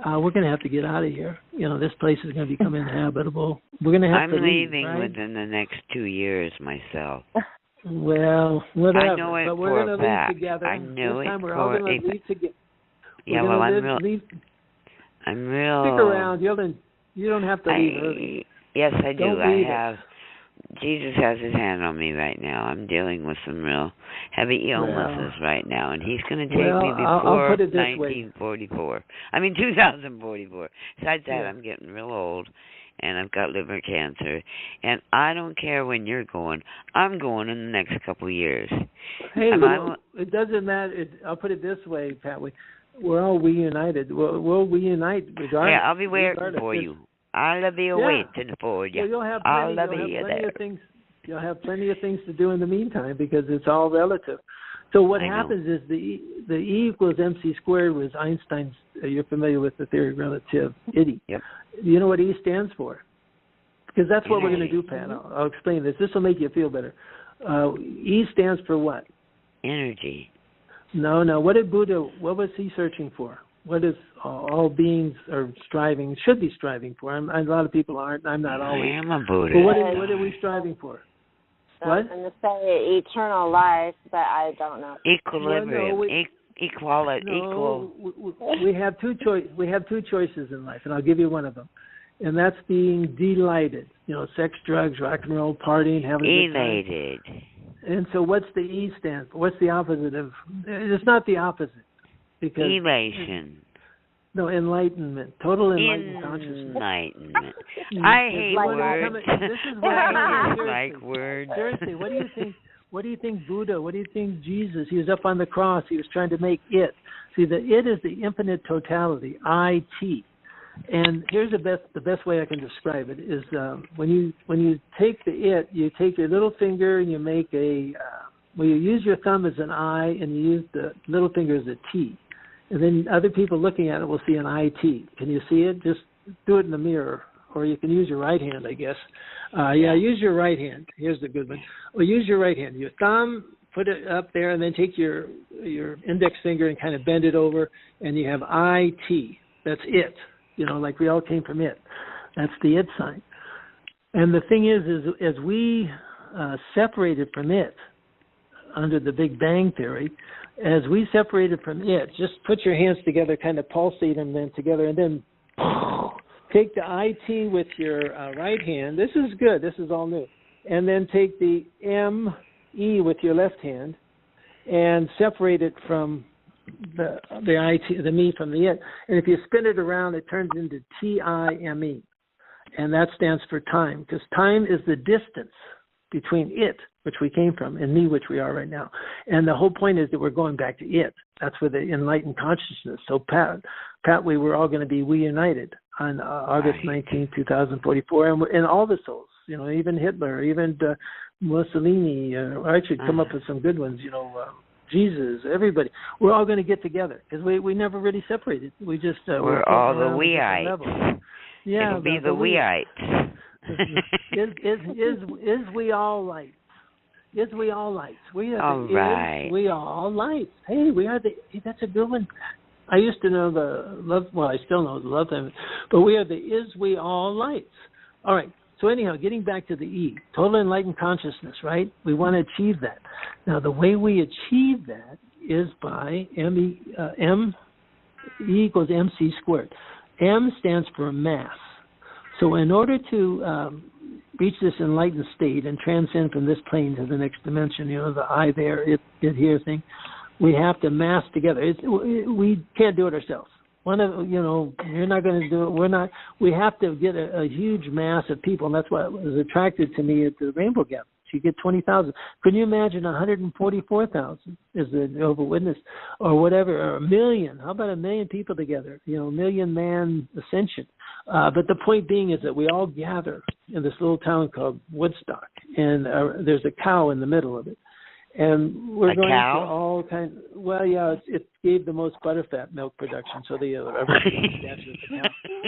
we're going to have to get out of here. You know, this place is going to become inhabitable. We're going to have I'm to leave, leaving right? within the next 2 years myself. Well, whatever. I know it but we're for going a to leave fact. together. I know this time it we're all for going to a leave together. Yeah, we're well, gonna I'm real. Stick around. You don't have to leave early. Yes, I do. Don't I leave have. Jesus has his hand on me right now. I'm dealing with some real heavy illnesses right now, and he's going to take me before I'll put it this 1944. I mean, 2044. Besides that, Yeah. I'm getting real old, and I've got liver cancer, and I don't care when you're going. I'm going in the next couple of years. Hey, it doesn't matter. I'll put it this way, Pat. We're all reunited. We'll reunite regardless. Yeah, I'll be waiting for you. I'll be waiting for you. Well, you'll have plenty, You'll have plenty of things to do in the meantime because it's all relative. So what happens is the E equals MC squared was Einstein's. You're familiar with the theory of relativity. Yep. You know what E stands for? Because that's what we're going to do, Pat. I'll explain this. This will make you feel better. E stands for what? Energy. No. What was he searching for? What is all beings are should be striving for? A lot of people aren't. I'm not always. I am a Buddha. But what are we striving for? What? I'm going to say eternal life, but I don't know. Equilibrium. Equality. No, we have two choices in life, and I'll give you one of them. And that's being delighted. You know, sex, drugs, rock and roll, partying, having a good time. Elated. And so what's the E stand for? What's the opposite of... It's not the opposite. Because Elation. No, enlightenment. Total enlightened consciousness. Enlightenment. I hate words. This is what I like words. Seriously, what do you think? What do you think Buddha? What do you think Jesus? He was up on the cross. He was trying to make it. See, the it is the infinite totality, IT. And here's the best way I can describe it is when you take the it, you take your little finger and you make you use your thumb as an I and you use the little finger as a T. And then other people looking at it will see an IT. Can you see it? Just do it in the mirror. Or you can use your right hand, I guess. Use your right hand. Here's the good one. Well, use your right hand. Your thumb, put it up there, and then take your index finger and kind of bend it over, and you have IT. That's it. You know, like we all came from it. That's the it sign. And the thing is as we separated from it under the Big Bang Theory, as we separated from it, just put your hands together, kind of pulsate them then together, and then take the IT with your right hand. This is good. This is all new. And then take the ME with your left hand and separate it from the IT, the me from the it. And if you spin it around, it turns into TIME. And that stands for time, because time is the distance between it, which we came from, and me, which we are right now. And the whole point is that we're going back to it. That's where the enlightened consciousness. So, Pat, we were all going to be reunited on August 19, 2044, and all the souls, you know, even Hitler, even Mussolini. I should come up with some good ones, you know, Jesus, everybody. We're all going to get together because we never really separated. We just we're all the we-ites. Yeah, it'll be the we-ites. Is we all lights? Is we all lights? We are all right. We all lights. Hey, we are the. That's a good one. I used to know the love. Well, I still know the love them, but we are the is we all lights. All right. So anyhow, getting back to the E, total enlightened consciousness, right? We want to achieve that. Now, the way we achieve that is by M equals MC squared. M stands for mass. So in order to reach this enlightened state and transcend from this plane to the next dimension, you know, the I there, it here thing, we have to mass together. We can't do it ourselves. You're not going to do it. We have to get a huge mass of people, and that's what was attracted to me at the Rainbow Gathering. You get 20,000. Can you imagine 144,000 is the Jehovah's Witness, or whatever, or 1 million? How about 1 million people together? You know, 1 million man ascension. But the point being is that we all gather in this little town called Woodstock, and there's a cow in the middle of it. And we're A going cow? to all kinds. Well, yeah, it gave the most butterfat milk production, so the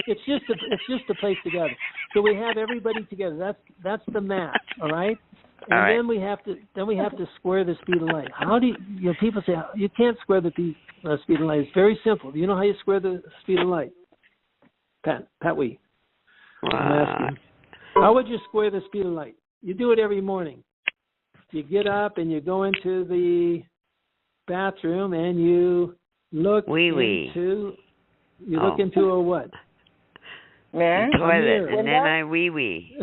it's just a place together. So we have everybody together. That's the match, all right. And all right. then we have to square the speed of light. How do you people say you can't square the speed of light? It's very simple. Do you know how you square the speed of light? Pat Wee. I'm asking. How would you square the speed of light? You do it every morning. You get up and you go into the bathroom and you look into a what? Mirror? Toilet, and then I wee.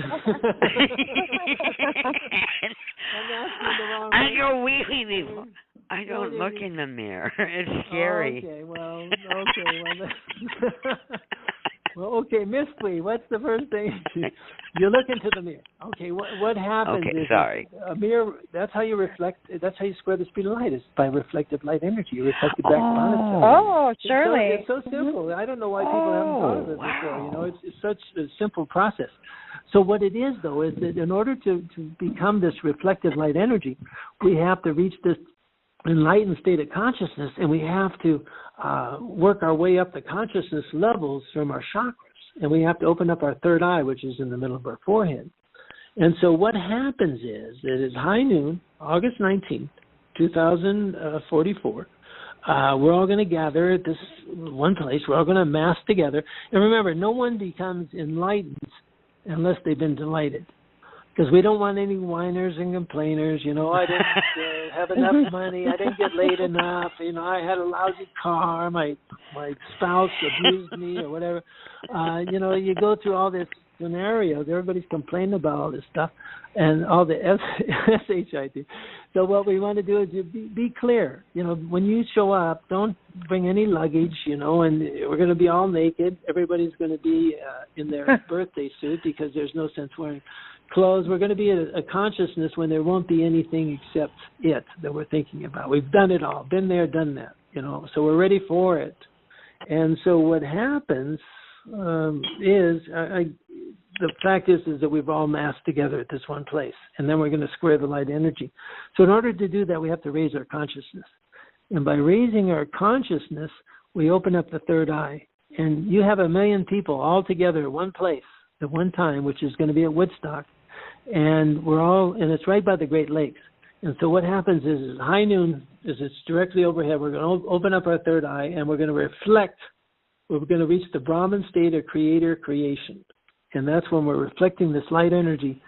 I go wee before. I don't look in the mirror. It's scary. Okay, well. Well, okay, Miss Wee, what's the first thing? You look into the mirror. Okay, what happens is a mirror, that's how you reflect, that's how you square the speed of light, is by reflective light energy. You reflect it back on itself. Oh, surely. It's so simple. I don't know why people haven't thought of it before. You know, it's such a simple process. So what it is, though, is that in order to become this reflective light energy, we have to reach this enlightened state of consciousness, and we have to work our way up the consciousness levels from our chakras, and we have to open up our third eye, which is in the middle of our forehead. And so what happens is, it is high noon, August 19th, 2044. We're all going to gather at this one place. We're all going to mass together. And remember, no one becomes enlightened unless they've been delighted. Because we don't want any whiners and complainers. You know, I didn't have enough money. I didn't get laid enough. You know, I had a lousy car. My spouse abused me or whatever. You know, you go through all this scenarios. Everybody's complaining about all this stuff and all the SHIT. So what we want to do is be clear. You know, when you show up, don't bring any luggage, you know, and we're going to be all naked. Everybody's going to be in their birthday suit because there's no sense wearing clothes. We're going to be a consciousness when there won't be anything except it that we're thinking about. We've done it all, been there, done that, you know, so we're ready for it. And so what happens is the fact is that we've all massed together at this one place, and then we're going to square the light energy. So in order to do that, we have to raise our consciousness. And by raising our consciousness, we open up the third eye. And you have 1 million people all together at one place at one time, which is going to be at Woodstock. And it's right by the Great Lakes. And so what happens is high noon, it's directly overhead. We're going to open up our third eye, and we're going to reflect. We're going to reach the Brahman state of creation. And that's when we're reflecting this light energy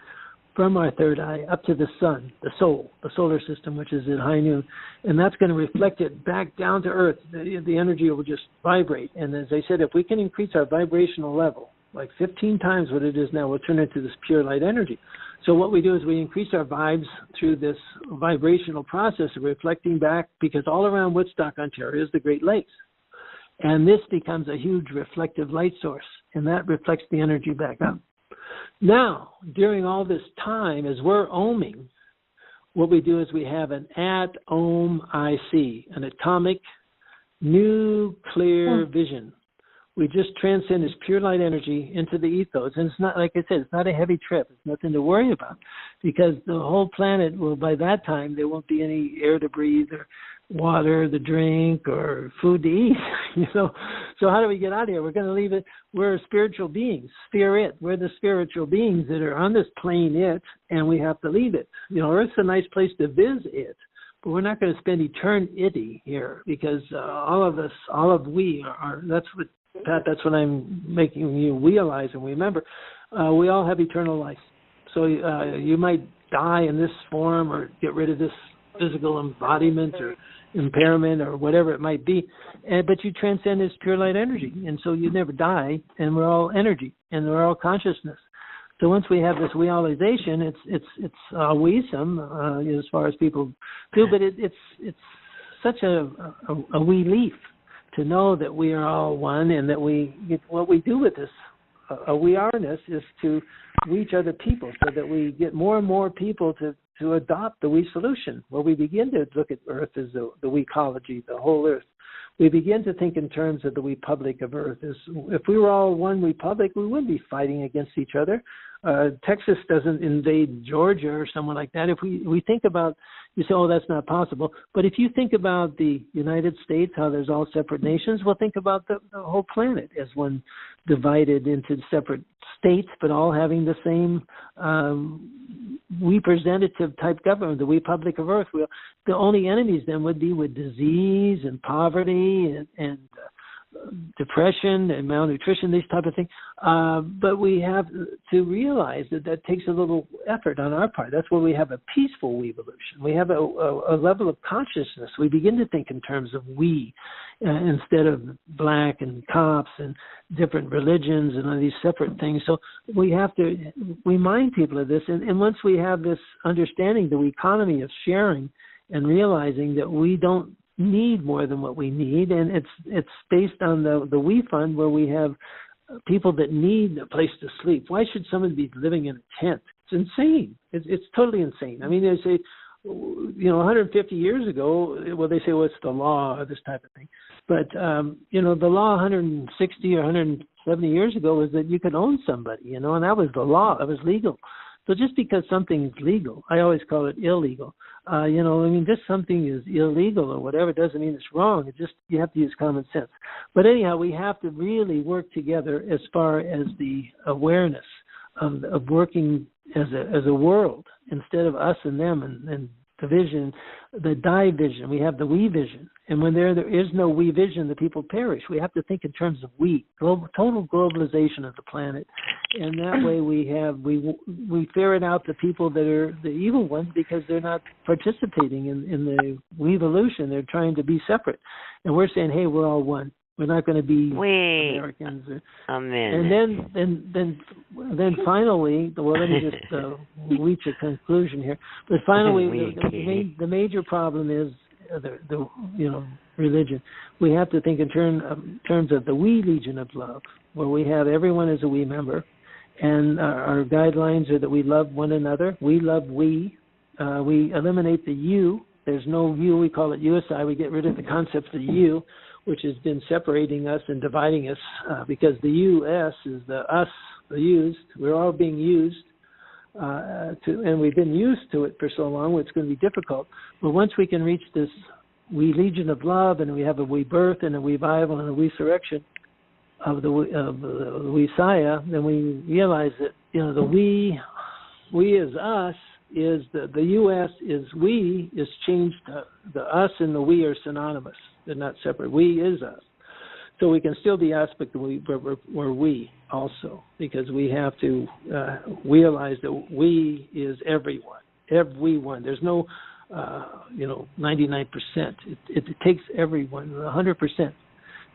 from our third eye up to the sun, the soul, the solar system, which is at high noon. And that's going to reflect it back down to earth. The energy will just vibrate. And as I said, if we can increase our vibrational level, like 15 times what it is now, we'll turn it into this pure light energy. So what we do is we increase our vibes through this vibrational process of reflecting back, because all around Woodstock, Ontario is the Great Lakes. And this becomes a huge reflective light source, and that reflects the energy back up. Now, during all this time, as we're ohming, what we do is we have an AT-OM-IC, an atomic nuclear vision. We just transcend this pure light energy into the ethos. And it's not, like I said, it's not a heavy trip. It's nothing to worry about, because the whole planet will, by that time, there won't be any air to breathe or water to drink or food to eat, you know. So how do we get out of here? We're going to leave it. We're spiritual beings, spirit. We're the spiritual beings that are on this plane, and we have to leave it. You know, Earth's a nice place to visit, but we're not going to spend eternity here, because we are, that's what, Pat, that's what I'm making you realize and remember. We all have eternal life. So you might die in this form or get rid of this physical embodiment or impairment or whatever it might be, but you transcend this pure light energy, and so you never die, and we're all energy, and we're all consciousness. So once we have this realization, it's wisdom as far as people do, but it's such a relief to know that we are all one, and that what we do with this we-arness is to reach other people, so that we get more and more people to adopt the we solution, where we begin to look at Earth as the we ecology, the whole Earth. We begin to think in terms of the we public of Earth. If we were all one we public, we wouldn't be fighting against each other. Texas doesn't invade Georgia or someone like that. If we think about, you say, oh, that's not possible. But if you think about the United States, how there's all separate nations, well, think about the whole planet as one divided into separate states, but all having the same representative type government, the Republic of Earth. The only enemies then would be with disease and poverty and depression and malnutrition, these type of things. But we have to realize that takes a little effort on our part. That's where we have a peaceful evolution. We have a level of consciousness. We begin to think in terms of we instead of black and cops and different religions and all these separate things. So we have to remind people of this. And once we have this understanding, the economy of sharing and realizing that we don't need more than what we need, and it's based on the We Fund, where we have people that need a place to sleep. Why should someone be living in a tent? It's insane. It's totally insane. I mean, they say, 150 years ago, well, they say, well, it's the law or this type of thing. But, the law 160 or 170 years ago was that you could own somebody, and that was the law. It was legal. So just because something is legal, I always call it illegal. Just something is illegal or whatever doesn't mean it's wrong. It just, you have to use common sense. But anyhow, we have to really work together as far as the awareness of working as a world instead of us and them and division, the division. We have the we vision. And when there is no we vision, the people perish. We have to think in terms of we, total globalization of the planet. And that way we ferret out the people that are the evil ones because they're not participating in the we-evolution. They're trying to be separate. And we're saying, hey, we're all one. We're not going to be Americans. And then finally, well, let me just reach a conclusion here. But finally, the major problem is the religion. We have to think in terms of the we Legion of Love, where we have everyone as a we member, and our guidelines are that we love one another. We love we. We eliminate the you. There's no you. We call it USI. We get rid of the concept of you, which has been separating us and dividing us because the US is the us, the used. We're all being used, and we've been used to it for so long, it's going to be difficult. But once we can reach this we Legion of Love, and we have a we birth and a revival and a resurrection of the we-Saya, then we realize that the we is us is the U.S. is we is changed. The us and the we are synonymous. They're not separate. We is us. So we can still be us, but we're we also, because we have to realize that we is everyone. Everyone. There's no 99%. It takes everyone 100%,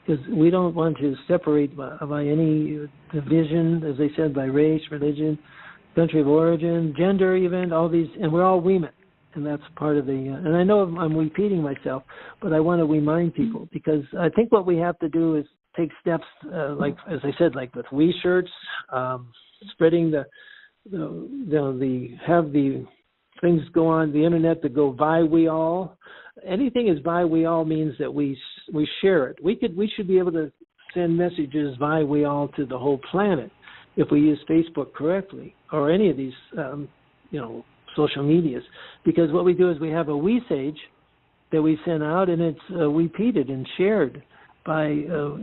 because we don't want to separate by any division, as I said, by race, religion, country of origin, gender, even all these, and we're all women. And that's part of the, and I know I'm repeating myself, but I want to remind people, because I think what we have to do is take steps, like, as I said, like with we shirts, spreading have the things go on the internet that go by we all. Anything is by we all means that we share it. We should be able to send messages by we all to the whole planet if we use Facebook correctly, or any of these, social medias, because what we do is we have a we sage that we send out, and it's repeated and shared by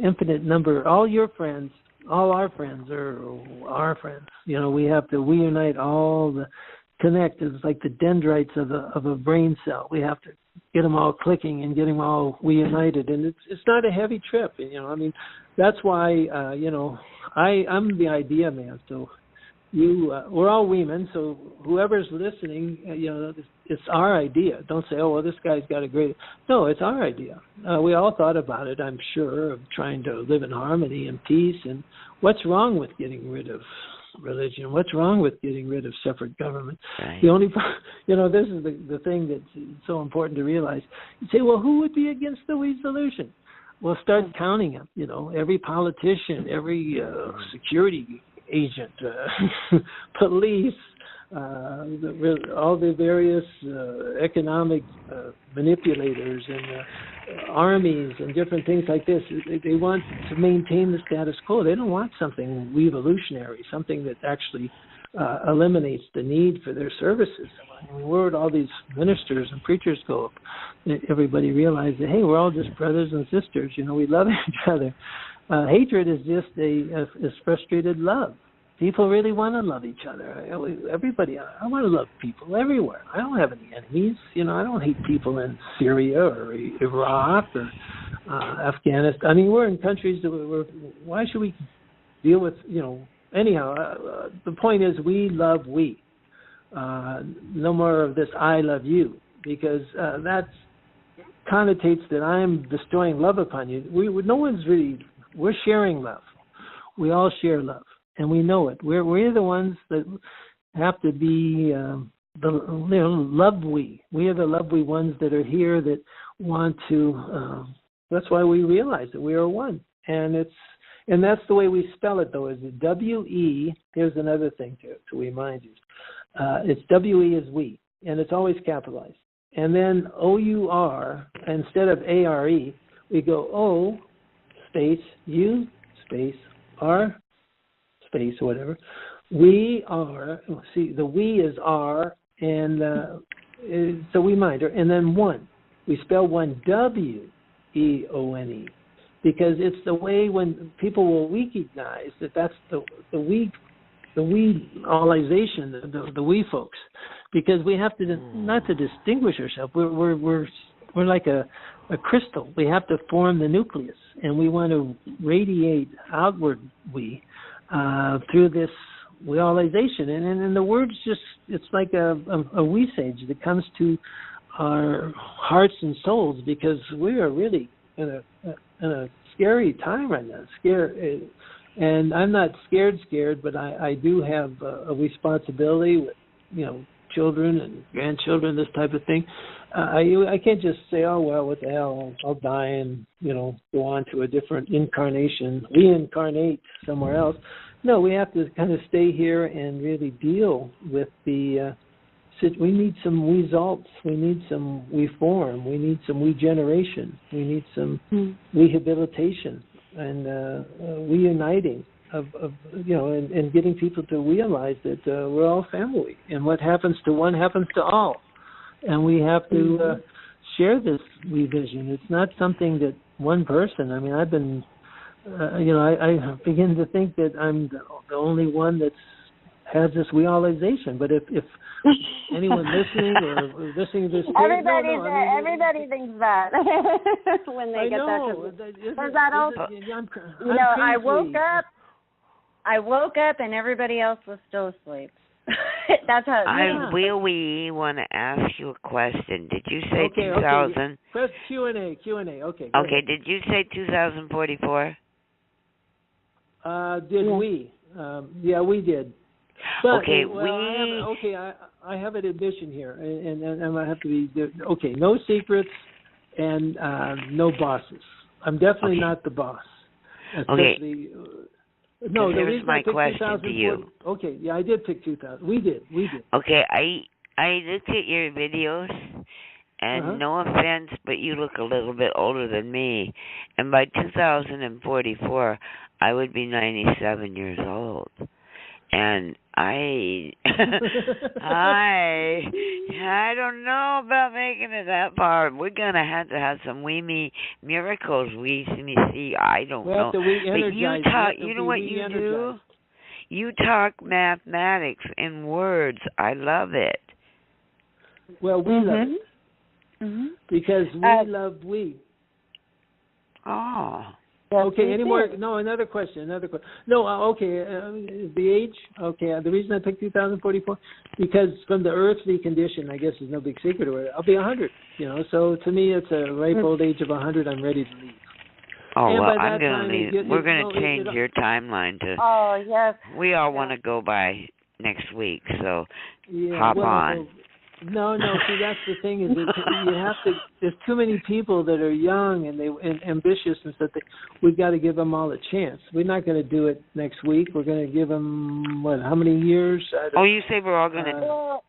infinite number. All your friends, all our friends are our friends. We have to reunite all the connect. It's like the dendrites of a brain cell. We have to get them all clicking and get them all reunited, and it's not a heavy trip. That's why I'm the idea man. So we're all women, so whoever's listening, it's our idea. Don't say, oh, well, this guy's got a great... No, it's our idea. We all thought about it, I'm sure, of trying to live in harmony and peace. And what's wrong with getting rid of religion? What's wrong with getting rid of separate government? Right. The only, this is the thing that's so important to realize. You say, well, who would be against the we solution? Well, start counting them. Every politician, every security agent, police, all the various economic manipulators and armies and different things like this. They want to maintain the status quo. They don't want something revolutionary, something that actually eliminates the need for their services. I mean, where would all these ministers and preachers go if everybody realized that, hey, we're all just brothers and sisters, we love each other. Hatred is just is frustrated love. People really want to love each other. Everybody, I want to love people everywhere. I don't have any enemies. I don't hate people in Syria or Iraq or Afghanistan. I mean, we're in countries that why should we deal with, anyhow, the point is we love we. No more of this I love you, because that connotates that I'm bestowing love upon you. We're sharing love. We all share love. And we know it. We're the ones that have to be love we. We are the love we ones that are here that want to. That's why we realize that we are one, and that's the way we spell it. Though is it W-E? Here's another thing to remind you. It's W-E is we, and it's always capitalized. And then O-U-R instead of A-R-E, we go O space U space R space or whatever. We are, see, the we is R, and it's a reminder, and then one. We spell one W-E-O-N-E, because it's the way when people will recognize that that's the we allization, the we folks, because we have to, not to distinguish ourselves, we're like a crystal. We have to form the nucleus, and we want to radiate outward through this realization, and the word's just, it's like a we-sage that comes to our hearts and souls, because we are really in a scary time right now. And I'm not scared, but I do have a responsibility with, children and grandchildren, this type of thing. I can't just say, oh, well, what the hell, I'll die and, go on to a different incarnation, reincarnate somewhere else. No, we have to kind of stay here and really deal with the, we need some results, we need some reform, we need some regeneration, we need some rehabilitation and reuniting of and getting people to realize that we're all family, and what happens to one happens to all. And we have to share this revision. It's not something that one person. I mean, I've been, I begin to think that I'm the only one that has this realization. But if anyone listening or listening to this, everybody thinks that when they get that. I woke up and everybody else was still asleep. That's how. We want to ask you a question. Did you say 2000? Okay. Press Q&A. Okay. Okay. Did you say 2044? Did we? Yeah, we did. But, okay. I have an admission here, and I have to be okay. No secrets and no bosses. I'm definitely not the boss. Okay. No, here's my question to you. Okay, yeah, I did pick 2000. We did. Okay, I looked at your videos, and no offense, but you look a little bit older than me. And by 2044, I would be 97 years old. And I don't know about making it that far. We're gonna have to have some weemy miracles. We see. I don't know. But you talk. You know what you do? You talk mathematics in words. I love it. Well, we love it because we love we. Oh. Okay, any more? No, another question. No, okay, the age? Okay, the reason I picked 2044, because from the earthly condition, I guess there's no big secret to it, I'll be 100, so to me it's a ripe old age of 100, I'm ready to leave. Oh, well, I'm going to leave. We're going to change your timeline to... Oh, yes. We all want to go by next week, so hop on. No. See, that's the thing is, you have to. There's too many people that are young and ambitious and stuff. We've got to give them all a chance. We're not going to do it next week. We're going to give them how many years? You say we're all going to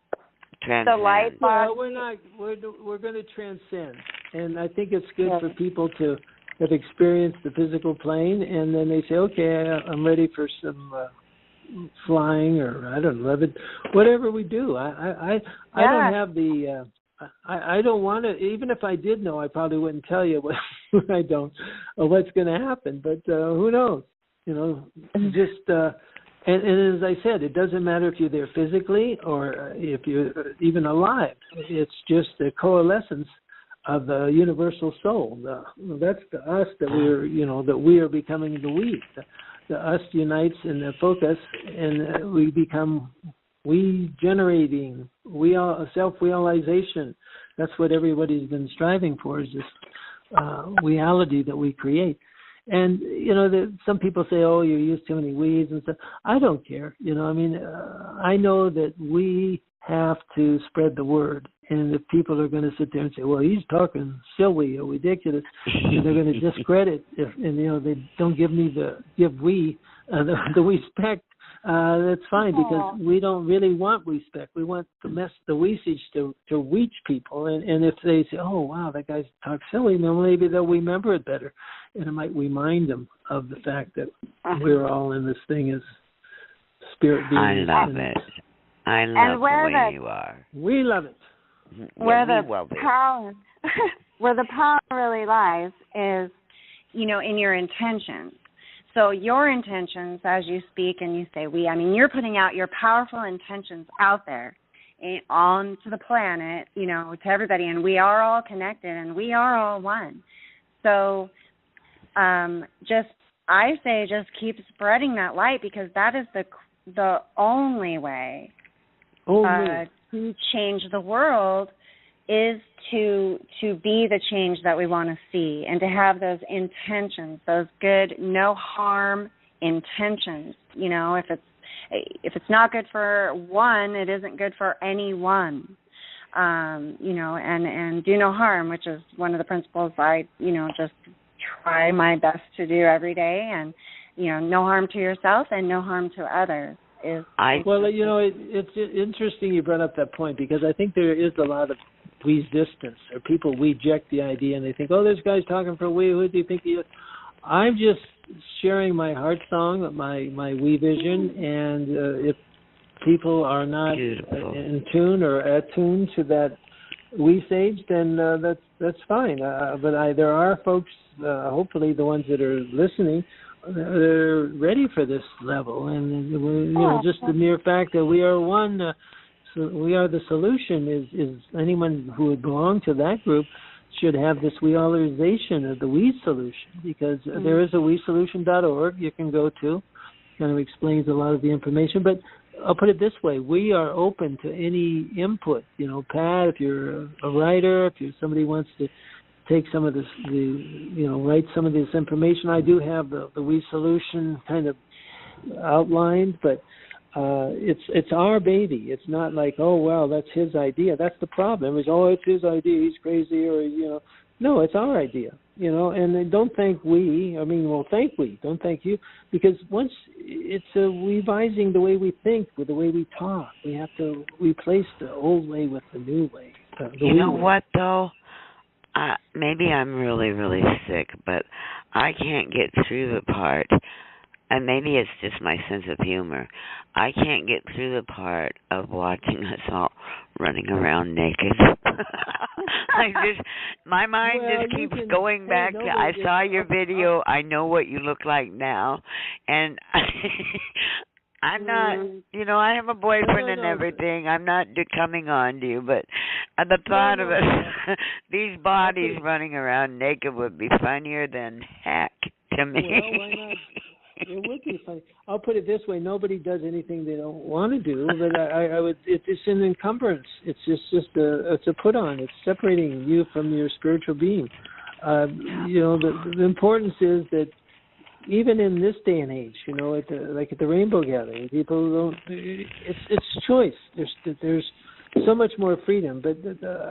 transcend. The light box. Well, we're not. We're going to transcend, and I think it's good for people to have experienced the physical plane, and then they say, okay, I'm ready for some flying, or I don't know, whatever we do. I don't have the. I don't want to. Even if I did know, I probably wouldn't tell you what I don't, or what's going to happen. But who knows? You know, just. And as I said, it doesn't matter if you're there physically or if you're even alive. It's just a coalescence of the universal soul. That's the us that we are becoming the we. The us unites in the focus, and we become we-generating, self-realization. That's what everybody's been striving for, is this reality that we create. And, some people say, oh, you use too many we's and stuff. I don't care. I know that we have to spread the word. And if people are going to sit there and say, well, he's talking silly or ridiculous, they're going to discredit they don't give me the respect. That's fine, because we don't really want respect. We want the message to reach people. And if they say, oh, wow, that guy talks silly, then maybe they'll remember it better. And it might remind them of the fact that we're all in this thing as spirit beings. I love it. I love the way you are. We love it. Where the power really lies is, in your intentions. So your intentions, as you speak and you say we, you're putting out your powerful intentions out there onto the planet, to everybody, and we are all connected and we are all one. So I say just keep spreading that light, because that is the only way to change the world, is to be the change that we want to see, and to have those intentions, those good, no harm intentions. If it's not good for one, it isn't good for anyone. And do no harm, which is one of the principles I, just try my best to do every day, and no harm to yourself and no harm to others. It's interesting you brought up that point, because I think there is a lot of resistance, or people reject the idea and they think, oh, this guy's talking for we. Who do you think he is? I'm just sharing my heart song, my we vision, and if people are not in tune or attuned to that we sage, then that's fine. But there are folks, hopefully the ones that are listening, they're ready for this level, and just the mere fact that we are one. So we are the solution. Is anyone who would belong to that group should have this realization of the we solution, because there is a WeSolution.org you can go to. Kind of explains a lot of the information, but I'll put it this way: we are open to any input. Pat, if you're a writer, if you're somebody who wants to take some of this, write some of this information, I do have the we solution kind of outlined, but it's our baby. It's not like, oh, well, that's his idea. That's the problem. It's, oh, it's his idea, he's crazy, or, no, it's our idea, and don't thank we. Thank we. Don't thank you, because once it's revising the way we think with the way we talk. We have to replace the old way with the new way. You know what, though? Maybe I'm really, really sick, but I can't get through the part, and maybe it's just my sense of humor. I can't get through the part of watching us all running around naked. My mind just keeps going back to, I saw your video, I know what you look like now, and I'm not, I have a boyfriend and everything. I'm not coming on to you, but the thought of us, these bodies running around naked would be funnier than heck to me. Well, why not? It would be funny. I'll put it this way: nobody does anything they don't want to do. But I would. It's an encumbrance. It's it's a put on. It's separating you from your spiritual being. The importance is that even in this day and age, at the Rainbow Gathering, people don't. It's choice. There's so much more freedom. But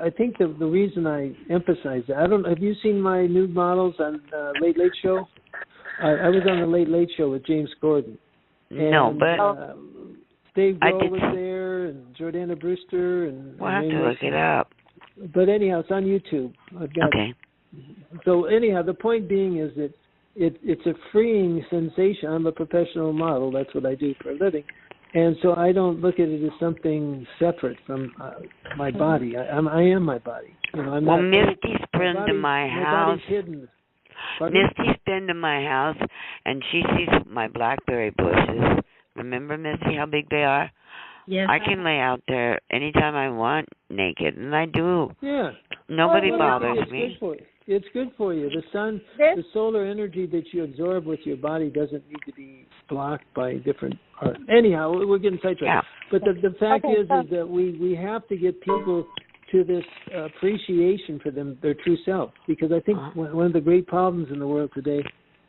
I think the reason I emphasize that, have you seen my nude models on Late Late Show? I was on the Late Late Show with James Corden. And, no, but Dave Grohl was there, and Jordana Brewster, and we'll have to look it up. But anyhow, it's on YouTube. Okay. So anyhow, the point being is that it's a freeing sensation. I'm a professional model. That's what I do for a living. And so I don't look at it as something separate from my body. I am my body. You know, I'm well, not. Misty's been to my house. body's hidden. Pardon? Misty's been to my house, and she sees my blackberry bushes. Remember, Misty, how big they are? Yes. I can lay out there anytime I want naked, and I do. Yeah. Nobody Well, bothers it's me. Good for you. It's good for you. The sun, the solar energy that you absorb with your body doesn't need to be blocked by different. Anyhow, we're getting sidetracked. Yeah. But the fact is that we have to get people to this appreciation for their true self, because I think one of the great problems in the world today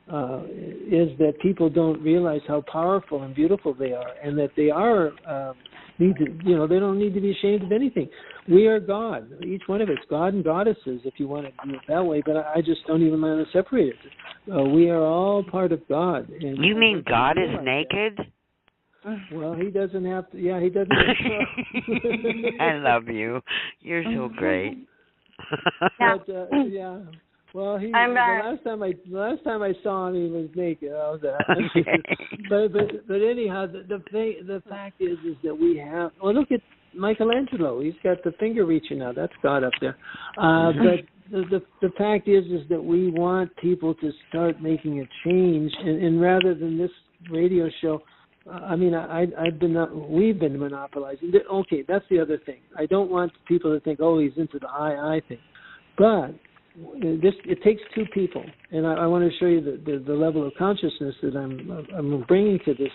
is that people don't realize how powerful and beautiful they are, and that they are they don't need to be ashamed of anything. We are God, each one of us, God and goddesses, if you want to do it that way. But I just don't even want to separate it. We are all part of God. And you mean God is naked? Well, he doesn't have to. Yeah, he doesn't have to. I love you. You're so great. But yeah. Well, the last time I saw him, he was naked. But anyhow, the fact is that we have. Well, look at Michelangelo. He's got the finger reaching out. That's God up there. But the fact is that we want people to start making a change, and rather than this radio show. I mean, we've been monopolizing. Okay, that's the other thing. I don't want people to think, oh, he's into the I thing. But it takes two people, and I want to show you the level of consciousness that I'm bringing to this.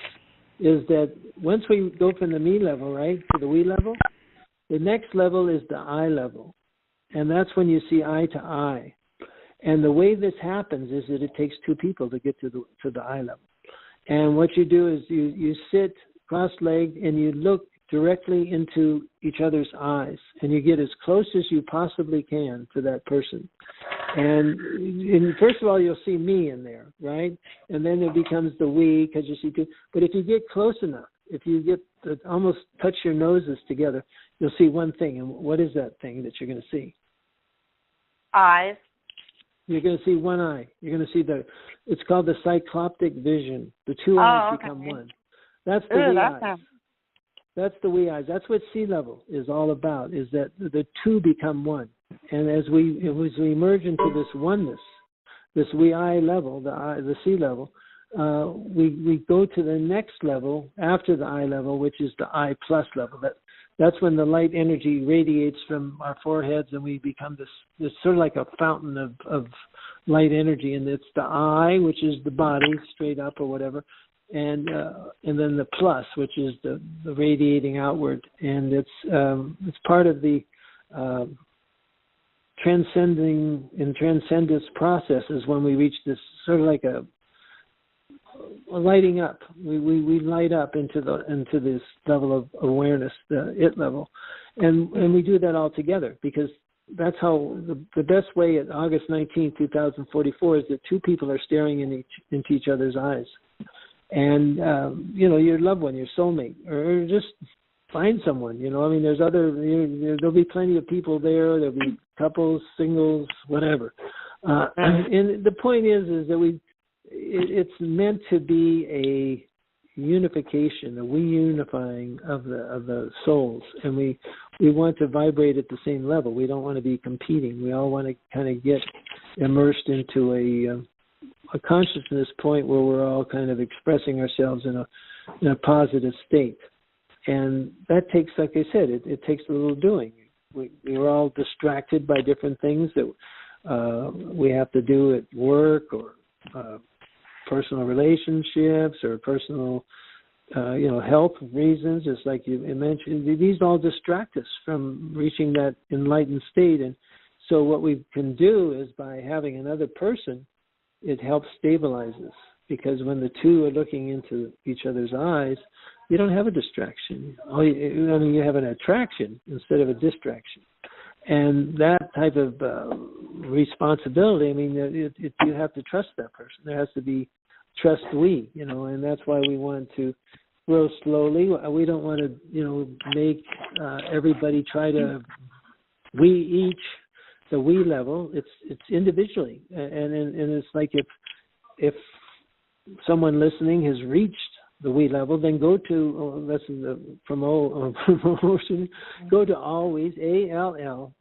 Is that once we go from the me level, right, to the we level, the next level is the I level, and that's when you see eye to eye. And the way this happens is that it takes two people to get to the I level. And what you do is you sit cross-legged and you look directly into each other's eyes, and you get as close as you possibly can to that person. And first of all, you'll see me in there, right? And then it becomes the we, because you see two. But if you get close enough, if you get almost touch your noses together, you'll see one thing. And what is that thing that you're going to see? Eyes. You're going to see one eye. You're going to see it's called the cycloptic vision. The two eyes become one. That's the we eyes. That's the we eyes. That's what sea level is all about, is that the two become one. And as we merge into this oneness, this we eye level, the sea level, we go to the next level after the I level, which is the I plus level. That's when the light energy radiates from our foreheads, and we become this sort of like a fountain of light energy. And it's the I, which is the body, straight up or whatever, and then the plus, which is the radiating outward. And it's part of the transcendence process is when we reach this sort of like a lighting up. We light up into this level of awareness, the it level, and we do that all together, because that's how the best way at August 19th, 2044 is that two people are staring into each other's eyes, and your loved one, your soulmate, or just find someone. I mean, there's there'll be plenty of people there. There'll be couples, singles, whatever. And the point is that it's meant to be a unification, a reunifying of the souls, and we want to vibrate at the same level. We don't want to be competing. We all want to kind of get immersed into a consciousness point where we're all kind of expressing ourselves in a positive state. And that takes, like I said, it takes a little doing. We're all distracted by different things that we have to do at work, or personal relationships, or personal, health reasons, just like you mentioned. These all distract us from reaching that enlightened state. And so what we can do is, by having another person, it helps stabilize us. Because when the two are looking into each other's eyes, you don't have a distraction. You have an attraction instead of a distraction. And that type of responsibility, you have to trust that person. There has to be trust, and that's why we want to grow slowly. We don't want to, make everybody try to we each the we level. It's individually, and it's like if if someone listening has reached the we level, then go to promotion. Go to Always, ALLWEYES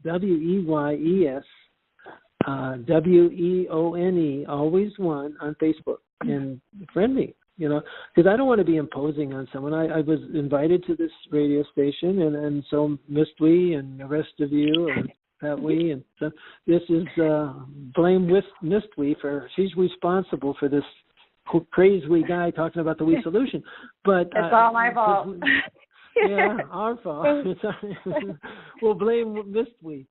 WEONE, Always One on Facebook, and friend me. Because I don't want to be imposing on someone. I was invited to this radio station, and so Miss Wee and the rest of you, and Pat Wee, and so this is blame with Miss Wee for she's responsible for this crazy wee guy talking about the wee solution. But it's all my fault. Yeah, our fault. We'll blame Miss Wee.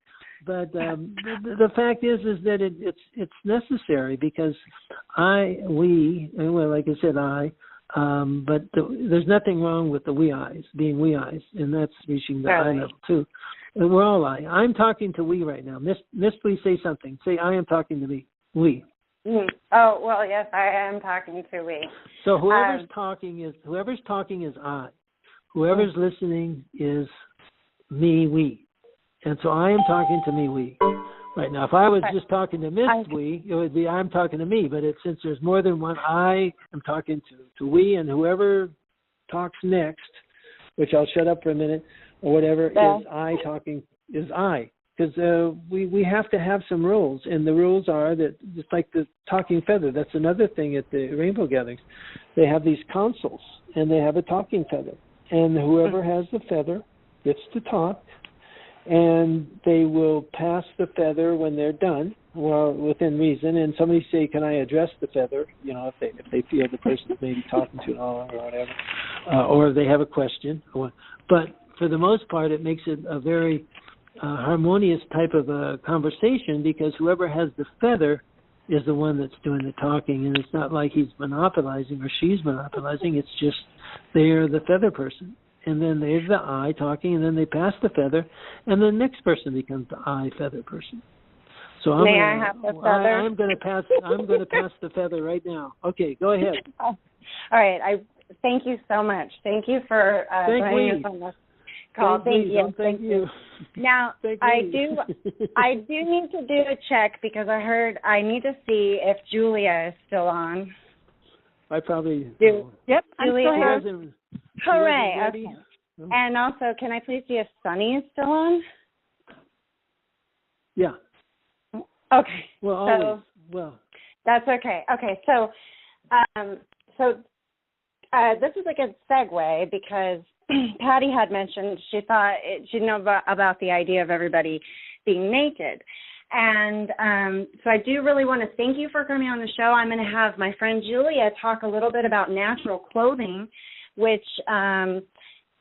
But the fact is that it's necessary because like I said, but there's nothing wrong with the we eyes, being we eyes, and that's reaching the I level too. And we're all I. I'm talking to we right now. Miss, please say something. Say I am talking to me. We. Mm-hmm. Oh, well, yes, I am talking to we. So whoever's talking is I. Whoever's listening is me, we. And so I am talking to me, we. Right now, if I was just talking to Miss We, it would be I'm talking to me. But since there's more than one, I am talking to we, and whoever talks next, which I'll shut up for a minute, or whatever, is I talking, is I. Because we have to have some rules, and the rules are that just like the talking feather. That's another thing at the Rainbow Gatherings. They have these councils, and they have a talking feather. And whoever has the feather gets to talk, and they will pass the feather when they're done, well, within reason. And somebody say, "Can I address the feather?" If they feel the person is maybe talking too long or whatever, or if they have a question. But for the most part, it makes it a very harmonious type of a conversation because whoever has the feather is the one that's doing the talking, and it's not like he's monopolizing or she's monopolizing. It's just they're the feather person. And then there's the I talking, and then they pass the feather, and the next person becomes the I feather person. So I have the feather? I'm going to pass the feather right now. Okay, go ahead. All right. I thank you so much. Thank you for joining us on this call. Thank you. Now I do need to do a check because I need to see if Julia is still on. I probably Yep, Julia I'm still here. Hooray. Okay. And also, can I please see if Sunny is still on? Yeah. Okay. Well, always. Well. That's okay. Okay, so this is a good segue because Patty had mentioned she thought she'd know about the idea of everybody being naked. And so I do really want to thank you for coming on the show. I'm going to have my friend Julia talk a little bit about natural clothing, which,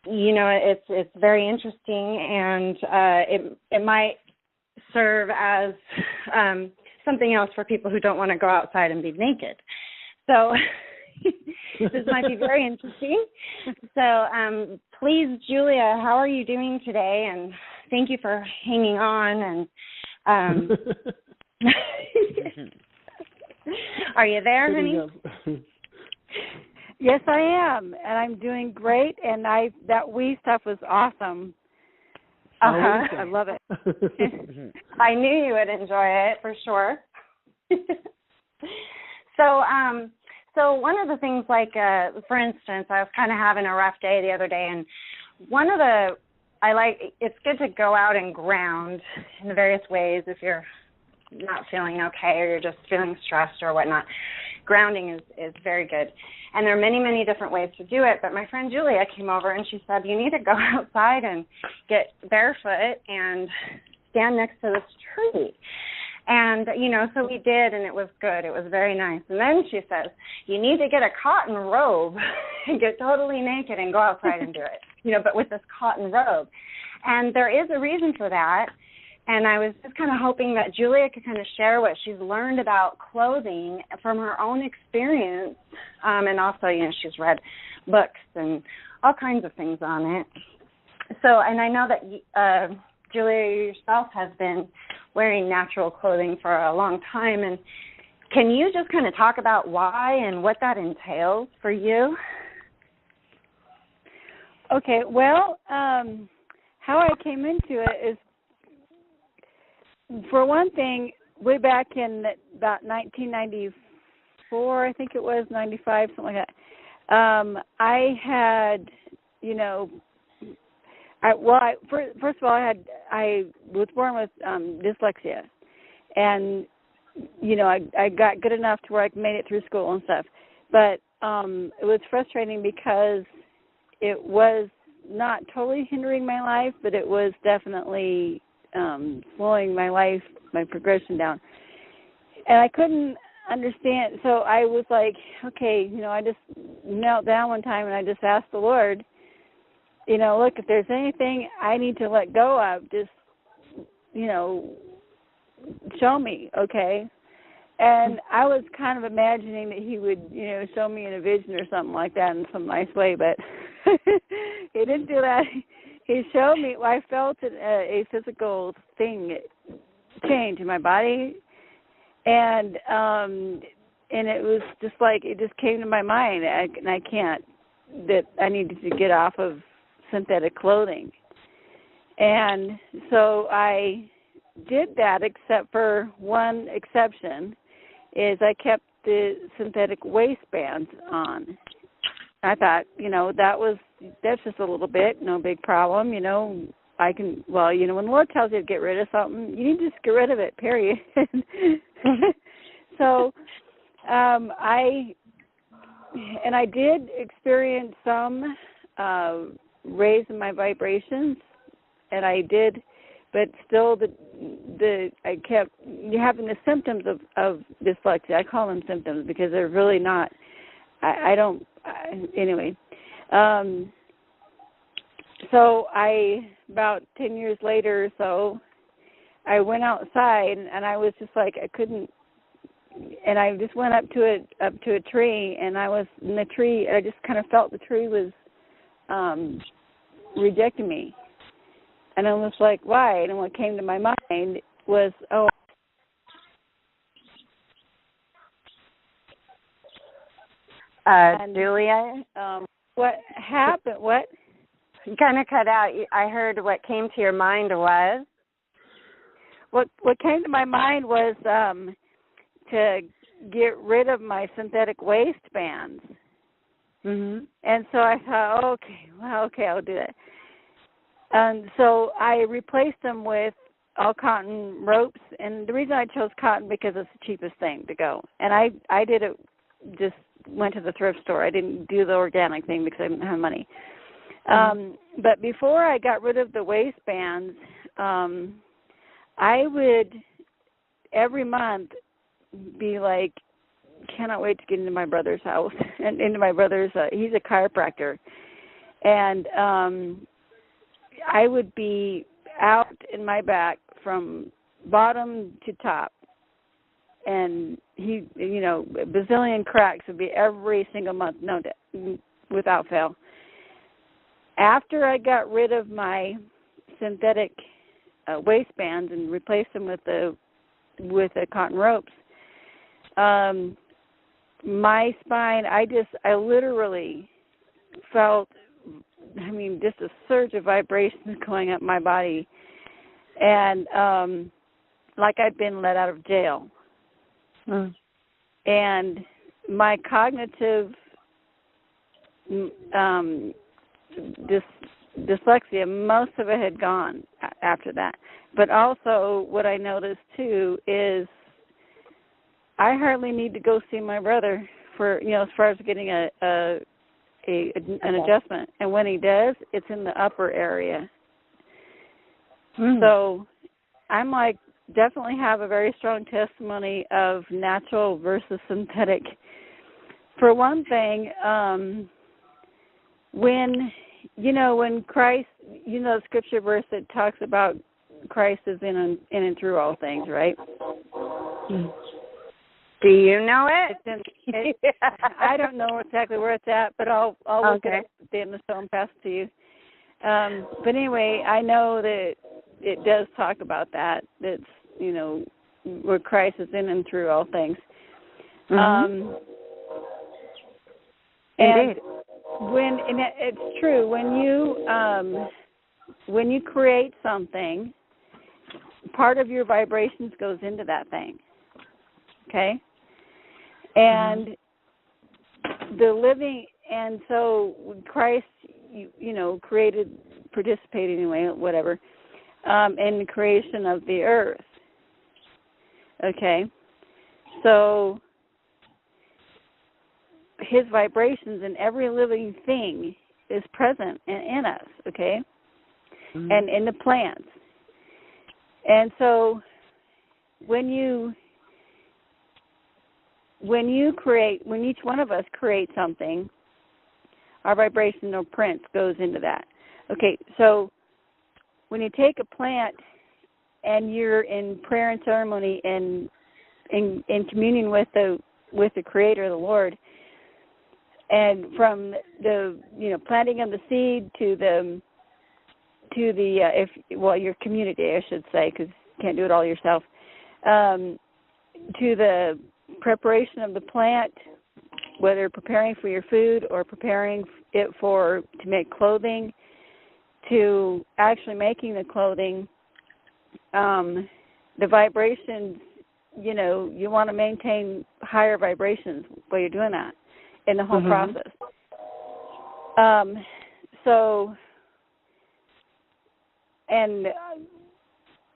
it's very interesting, and it might serve as something else for people who don't want to go outside and be naked. So this might be very interesting. So please, Julia, how are you doing today? And thank you for hanging on. And are you there, honey? Yes, I am, and I'm doing great. And that we stuff was awesome. I love it. I knew you would enjoy it for sure. So one of the things, like for instance, I was kind of having a rough day the other day, and it's good to go out and ground in the various ways if you're not feeling okay or you're just feeling stressed or whatnot. Grounding is very good. And there are many, many different ways to do it. But my friend Julia came over and she said, you need to go outside and get barefoot and stand next to this tree. And, so we did, and it was good. It was very nice. And then she says, you need to get a cotton robe and get totally naked and go outside and do it, but with this cotton robe. And there is a reason for that. And I was just kind of hoping that Julia could kind of share what she's learned about clothing from her own experience. And also, she's read books and all kinds of things on it. So, and I know that Julia yourself has been wearing natural clothing for a long time. And can you just kind of talk about why and what that entails for you? Okay, well, how I came into it is, for one thing, way back in about 1994 94, I think it was 95, something like that. I had, first of all, I was born with dyslexia, and I got good enough to where I made it through school and stuff. But it was frustrating because it was not totally hindering my life, but it was definitely slowing my life, my progression down. And I couldn't understand. So I was like, okay, I just knelt down one time and I just asked the Lord, look, if there's anything I need to let go of, just, show me, okay? And I was kind of imagining that he would, show me in a vision or something like that in some nice way, but he didn't do that. He showed me, I felt a physical thing change in my body, and it was just like, it just came to my mind, and I can't, that I needed to get off of synthetic clothing. And so I did that, except for one exception, is I kept the synthetic waistbands on. I thought, that's just a little bit, no big problem, I can, when the Lord tells you to get rid of something, you need to just get rid of it, period. So I did experience some raise in my vibrations, and I did, but still I kept having the symptoms of dyslexia. I call them symptoms because they're really not, anyway. So about 10 years later or so, I went outside and I was just like, I couldn't, and I just went up to a tree, and I was in the tree, I just kind of felt the tree was rejecting me. And I was like, why? And what came to my mind was, Julia? What happened? What? You kind of cut out. I heard what came to your mind was? What came to my mind was to get rid of my synthetic waistbands. Mm-hmm. And so I thought, okay, I'll do that. And so I replaced them with all cotton ropes. And the reason I chose cotton because it's the cheapest thing to go. And I did it, just went to the thrift store. I didn't do the organic thing because I didn't have money. But before I got rid of the waistbands, I would every month be like, cannot wait to get into my brother's house and into my brother's. He's a chiropractor, and I would be out in my back from bottom to top, and he, a bazillion cracks would be every single month, without fail. After I got rid of my synthetic waistbands and replaced them with the cotton ropes, my spine, I literally felt, just a surge of vibrations going up my body, and like I'd been let out of jail. And my cognitive dyslexia, most of it had gone after that. But also what I noticed too is I hardly need to go see my brother for, as far as getting an adjustment. And when he does, it's in the upper area. So I'm like, definitely have a very strong testimony of natural versus synthetic. For one thing, when Christ, the scripture verse that talks about Christ is in and through all things, right? Do you know it? I don't know exactly where it's at, but I'll look it up at the end of the show and pass it to you. But anyway, I know that it does talk about that. That's, where Christ is in and through all things. And it's true, when you create something, part of your vibrations goes into that thing. Okay? And the living, and so Christ, participated anyway, whatever, in the creation of the earth. Okay, so his vibrations in every living thing is present in us, okay, and in the plants. And so when each one of us creates something, our vibrational print goes into that. Okay, so when you take a plant and you're in prayer and ceremony and in communion with the Creator, the Lord, and from the planting of the seed to your community, I should say, because you can't do it all yourself, to the preparation of the plant, whether preparing for your food or preparing it to make clothing, to actually making the clothing, the vibrations, you want to maintain higher vibrations while you're doing that in the whole process.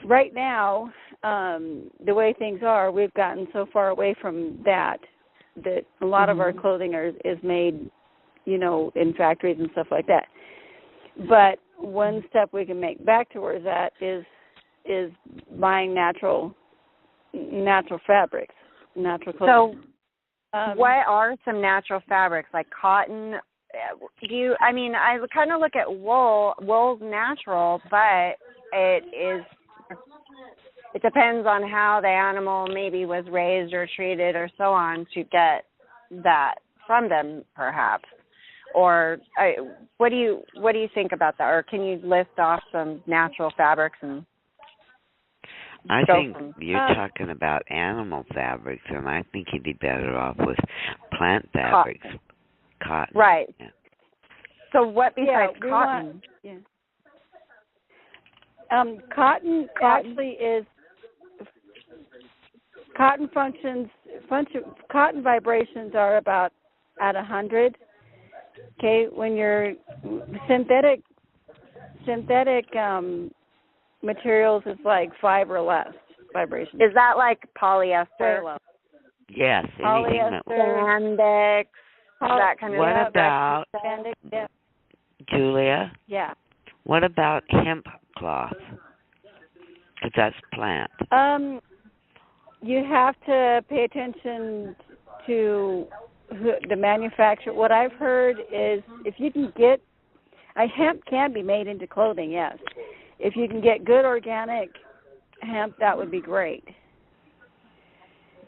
Right now, the way things are, we've gotten so far away from that a lot of our clothing is made, in factories and stuff like that. But one step we can make back towards that is buying natural fabrics, natural clothing. So, what are some natural fabrics like cotton? I kind of look at wool. Wool's natural, but it depends on how the animal maybe was raised or treated or so on to get that from them, perhaps. Or what do you think about that? Or can you list off some natural fabrics and? I think you're talking about animal fabrics, and I think you'd be better off with plant fabrics. Cotton. Right. Yeah. So what besides cotton? Cotton actually is cotton cotton vibrations are about at 100. Okay, when you're synthetic materials is like 5 or less vibrations. Is that like polyester? Yes. Polyester, spandex, that kind of What stuff. about spandex? Yeah. Julia? Yeah. What about hemp cloth? Because that's plant. You have to pay attention to the manufacturer. What I've heard is if you can get hemp can be made into clothing, yes. If you can get good organic hemp, that would be great.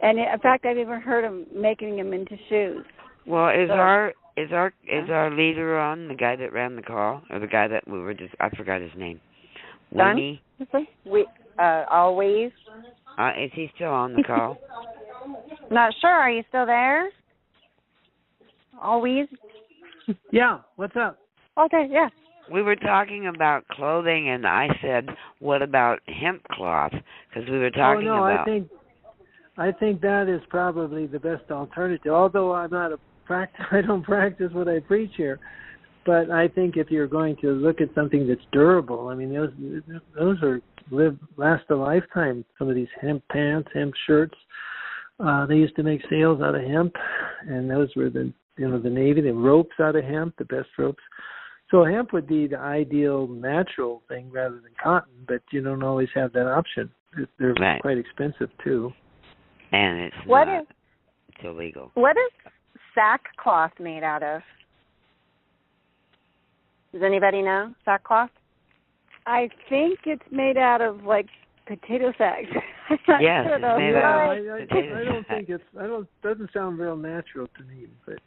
And in fact, I've even heard of making them into shoes. Well, is our leader on, the guy that ran the call, or the guy that we were just? I forgot his name. Winnie. Always. Is he still on the call? Not sure. Are you still there? Always. Yeah. What's up? Okay. Yeah. We were talking about clothing, and I said, "What about hemp cloth?" Because we were talking about. I think that is probably the best alternative. Although I don't practice what I preach here, but I think if you're going to look at something that's durable, I mean those last a lifetime. Some of these hemp pants, hemp shirts. They used to make sails out of hemp, and those were the Navy. The ropes out of hemp, the best ropes. So hemp would be the ideal natural thing rather than cotton, but you don't always have that option. They're quite expensive too. And it's illegal. What is sackcloth made out of? Does anybody know sackcloth? I think it's made out of like potato sacks. Yes, it's made out of potato I don't think doesn't sound real natural to me, but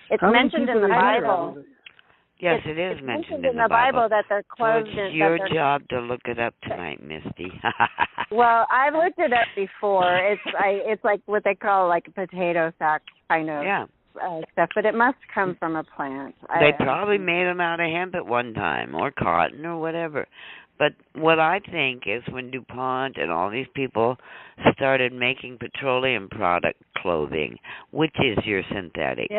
it's mentioned in the Bible. Yes, it is mentioned in the Bible that they're clothed. So it's your job to look it up tonight, Misty. Well, I've looked it up before. It's like what they call like a potato sack kind of stuff, but it must come from a plant. They probably made them out of hemp at one time, or cotton, or whatever. But what I think is when DuPont and all these people started making petroleum product clothing, which is your synthetics,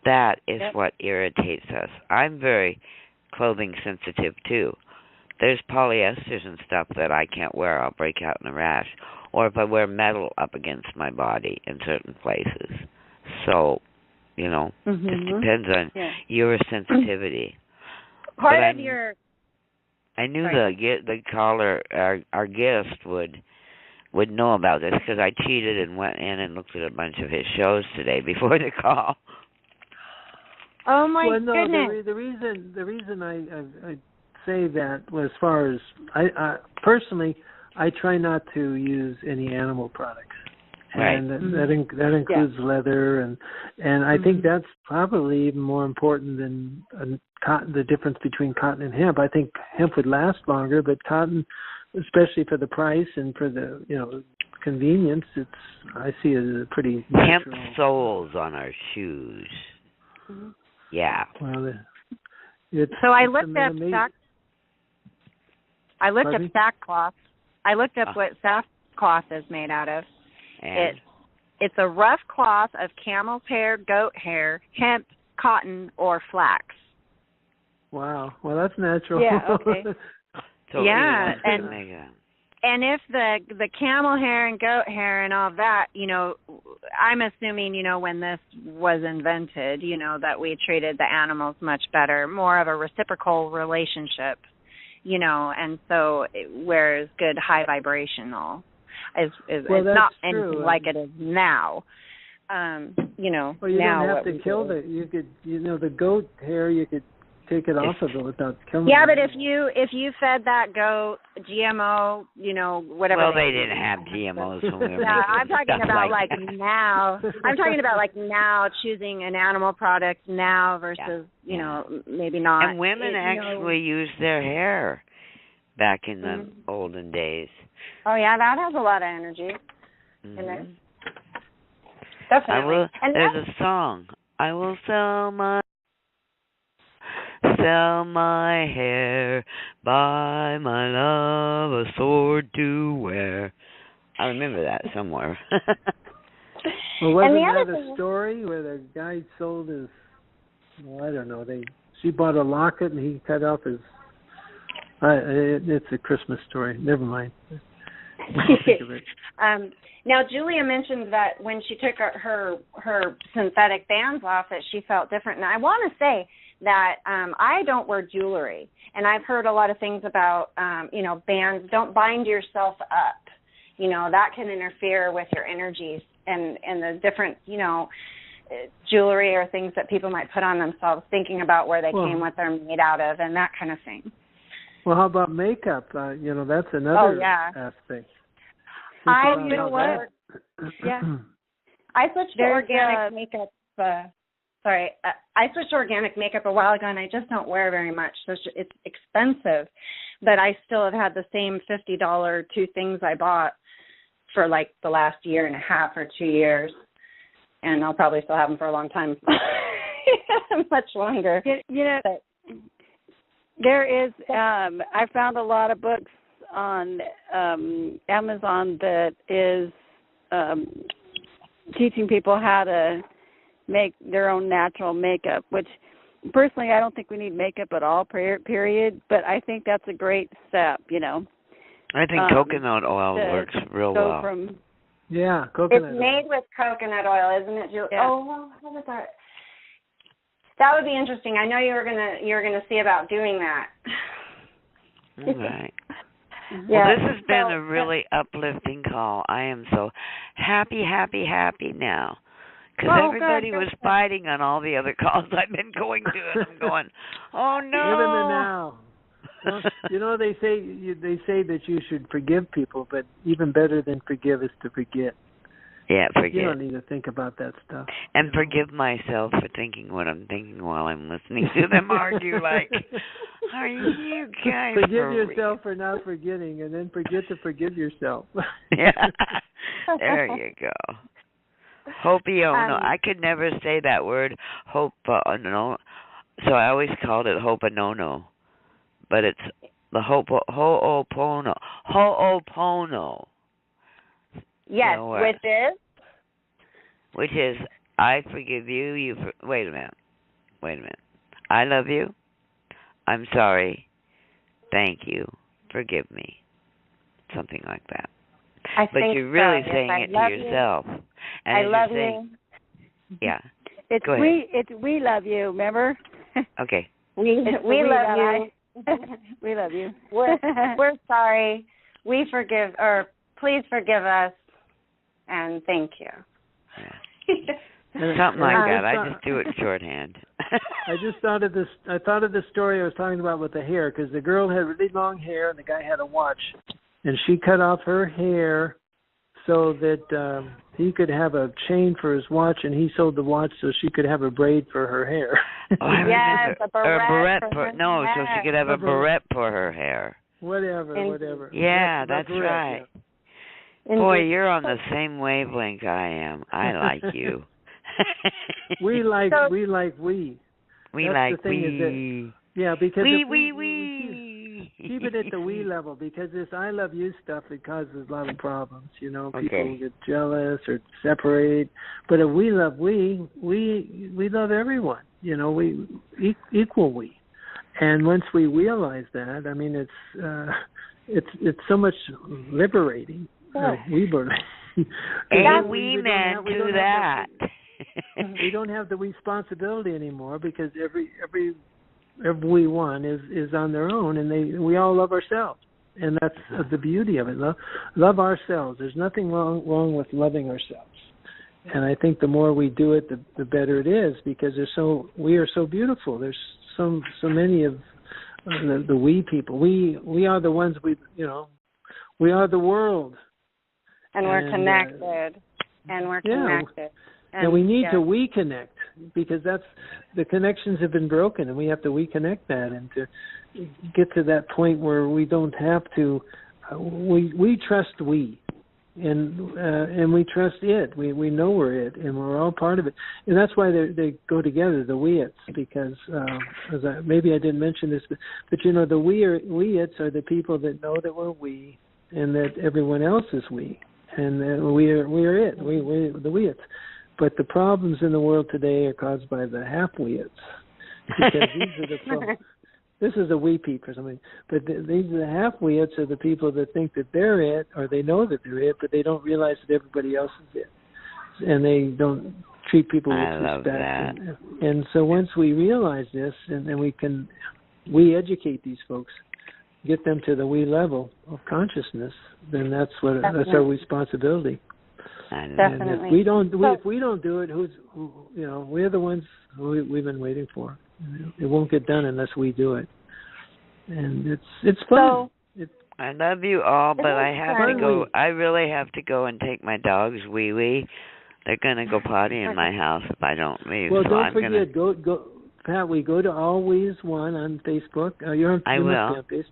that is what irritates us. I'm very clothing sensitive too. There's polyesters and stuff that I can't wear. I'll break out in a rash. Or if I wear metal up against my body in certain places. So, just depends on your sensitivity. Part of your... I knew the caller, our guest, would know about this because I cheated and went in and looked at a bunch of his shows today before the call. Oh my goodness! The reason I say that, as far as I personally, I try not to use any animal products. Right. And that includes leather, and I think that's probably even more important than cotton. The difference between cotton and hemp. I think hemp would last longer, but cotton, especially for the price and for the convenience, I see it as a pretty natural. Hemp soles on our shoes. Mm-hmm. Yeah. Well, so I looked up sackcloth. I looked up what sackcloth is made out of. And it's a rough cloth of camel's hair, goat hair, hemp, cotton, or flax. Wow. Well, that's natural. Yeah. Okay. And if the camel hair and goat hair and all that, I'm assuming, when this was invented, that we treated the animals much better, more of a reciprocal relationship, and so whereas good high vibrational is not anything like it is now. Well, you don't have to kill you could, the goat hair, you could take it off of it without killing it. Yeah, but if you fed that goat GMO, whatever. Well, they didn't have GMOs when we were I'm talking about like now. I'm talking about like now choosing an animal product now versus maybe not. And women actually used their hair back in the olden days. Oh yeah, that has a lot of energy in there. Definitely. There's a song. I will sell my hair, buy my love a sword to wear. I remember that somewhere. Well, wasn't that a story where the guy sold his? Well, I don't know. She bought a locket and he cut off his. It's a Christmas story. Never mind. Think of it. Now, Julia mentioned that when she took her synthetic bands off, that she felt different. And I want to say that I don't wear jewelry, and I've heard a lot of things about bands. Don't bind yourself up. That can interfere with your energies and the different jewelry or things that people might put on themselves, thinking about where they came, what they're made out of, and that kind of thing. Well, how about makeup? That's another aspect. I switched to organic makeup. I switched to organic makeup a while ago, and I just don't wear very much. So it's expensive, but I still have had the same $50 two things I bought for like the last year and a half or 2 years, and I'll probably still have them for a long time, much longer. There is. I found a lot of books on Amazon that is teaching people how to make their own natural makeup, which personally I don't think we need makeup at all, period, but I think that's a great step, I think coconut oil works real well. Coconut It's made with coconut oil, isn't it, Julie? Yeah. Oh, well, how was that? That would be interesting. I know you were gonna see about doing that. All right. Well, this has been a really uplifting call. I am so happy now. Because everybody was fighting on all the other calls I've been going to, and I'm going, oh no. Live in the now. Well, they say that you should forgive people, but even better than forgive is to forget. Yeah, forget. You don't need to think about that stuff. And forgive myself for thinking what I'm thinking while I'm listening to them argue. Like, are you guys? Forgive yourself for not forgetting, and then forget to forgive yourself. Yeah, there you go. Hope-iono. I could never say that word, hope, no. So I always called it hope-a-no-no. But it's the Ho'opono. Yes, which is I forgive you. Wait a minute. I love you. I'm sorry. Thank you. Forgive me. Something like that. But you're really saying it to yourself. And I love you. Yeah. It's Go ahead. It's we love you. Remember? Okay. We love you. We love you. We're sorry. We forgive, or please forgive us, and thank you. Yeah. Something like that. I just do it shorthand. I just thought of this. I thought of the story I was talking about with the hair, because the girl had really long hair and the guy had a watch, and she cut off her hair so that he could have a chain for his watch, and he sold the watch so she could have a braid for her hair. Yes, a barrette. So she could have a barrette for her hair. Whatever. Yeah, that's right. Yeah. Boy, you're on the same wavelength I am. I like you. We like That's we. Like the thing we. Is that, yeah, because we. Keep it at the we level, because this I love you stuff, it causes a lot of problems. You know, people get jealous or separate. But if we love we love everyone. You know, we equal we. And once we realize that, I mean, it's so much liberating. Liberating. And we men do that. We don't have the responsibility anymore, because everyone is on their own, and we all love ourselves, and that's the beauty of it. Love ourselves. There's nothing wrong with loving ourselves, and I think the more we do it, the better it is, because we are so beautiful. There's so many of the we people. We are the ones we are the world, and we're connected, and we're connected. And we need to we-connect, because the connections have been broken, and we have to we-connect that, and to get to that point where we don't have to. We trust and we trust it. We know we're it, and we're all part of it, and that's why they go together, the we-its, because maybe I didn't mention this, but the we-its are the people that know that we're we, and that everyone else is we, and that we're it. We're the we-its. But the problems in the world today are caused by the half-we-its, because this is a we peep or something. But these are the half-we-its are the people that think that they're it, or they know that they're it, but they don't realize that everybody else is it, and they don't treat people with respect. And so once we realize this, and then we educate these folks, get them to the we level of consciousness, then that's our responsibility. Definitely. And if we don't do it, we're the ones we've been waiting for. It won't get done unless we do it, and it's fun. I love you all, but I have to go. I really have to go and take my dog's wee. They're gonna go potty in my house if I don't leave. Well, don't forget, go, Pat. We go to Always One on Facebook. You're on Facebook.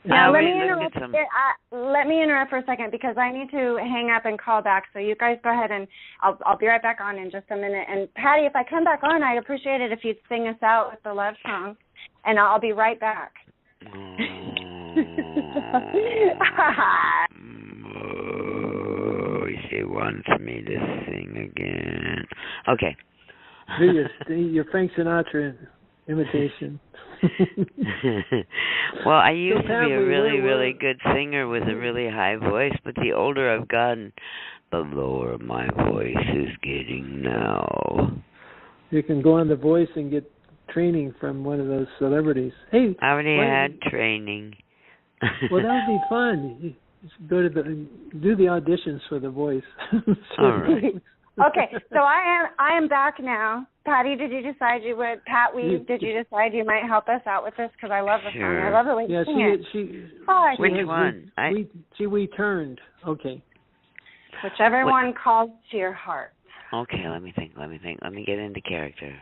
Now, let me interrupt for a second, because I need to hang up and call back. So you guys go ahead, and I'll be right back on in just a minute. And Patty, if I come back on, I'd appreciate it if you'd sing us out with the love song, and I'll be right back. She wants me to sing again. Okay. Do your Frank Sinatra imitation. Well, I used to be a really good singer with a really high voice, but the older I've gotten, the lower my voice is getting now. You can go on The Voice and get training from one of those celebrities. Hey, I already had training. Well, that would be fun. You go to do the auditions for The Voice. All right. Okay, so I am back now. Patty, did you decide you would? Pat Weed, did you decide you might help us out with this? Because I love the song. I love the way you sing it. Which one? She returned. Okay. Whichever one calls to your heart. Okay, let me think. Let me get into character.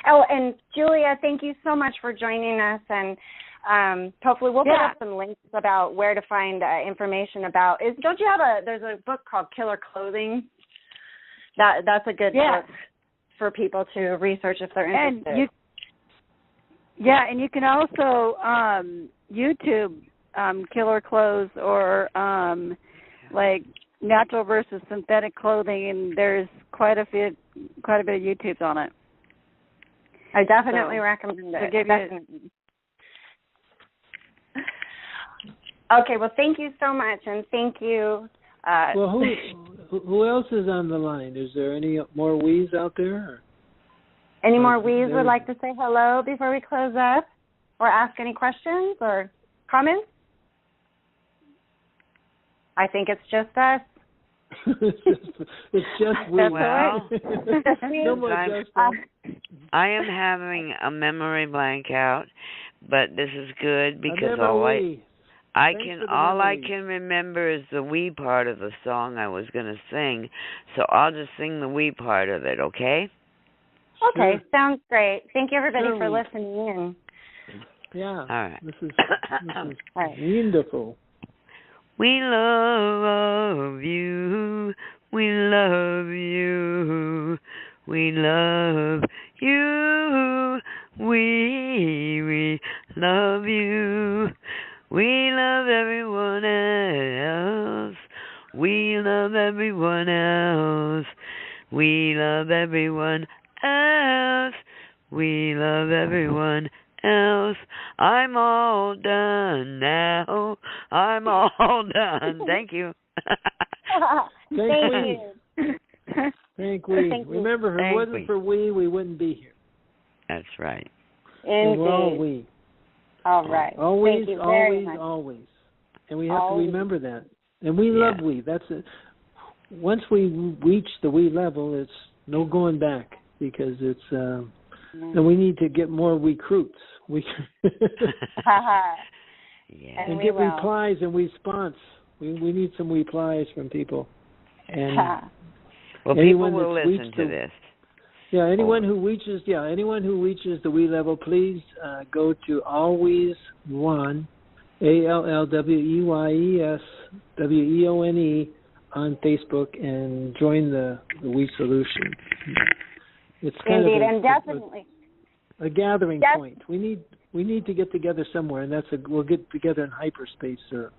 Oh, and Julia, thank you so much for joining us, and hopefully we'll put up some links about where to find information about. Don't you have there's a book called Killer Clothing? That's a good book for people to research if they're interested. And you can also YouTube killer clothes or like natural versus synthetic clothing, and there's quite a bit of YouTubes on it. I definitely recommend it. Definitely. Okay, well, thank you so much, and thank you. Well, who else is on the line? Is there any more wees out there? Or? Any more wees would like to say hello before we close up, or ask any questions or comments? I think it's just us. it's just we. Well, no more just us. I am having a memory blank out, but this is good because all I can remember is the we part of the song I was going to sing, so I'll just sing the we part of it, okay? Okay, sounds great. Thank you, everybody, for listening in. Yeah. All right. This is wonderful. We love you. We love you. We love you. We love you. We love everyone else. We love everyone else. We love everyone else. We love everyone else. I'm all done now. I'm all done. Thank you. Thank you. Thank we. Remember, if it wasn't for we wouldn't be here. That's right. Indeed. We're all we. All right. Always, Thank you very much. always. And we have to remember that. And we love we. That's it. Once we reach the we level, it's no going back because it's and we need to get more recruits. We and get replies and response. We need some replies from people. And well, people will listen to this. Yeah, anyone who reaches the we level, please go to Always One, ALLWEYESWEONE on Facebook and join the We Solution. It's kind Indeed, of and definitely a gathering point. We need to get together somewhere, and we'll get together in hyperspace. Yep.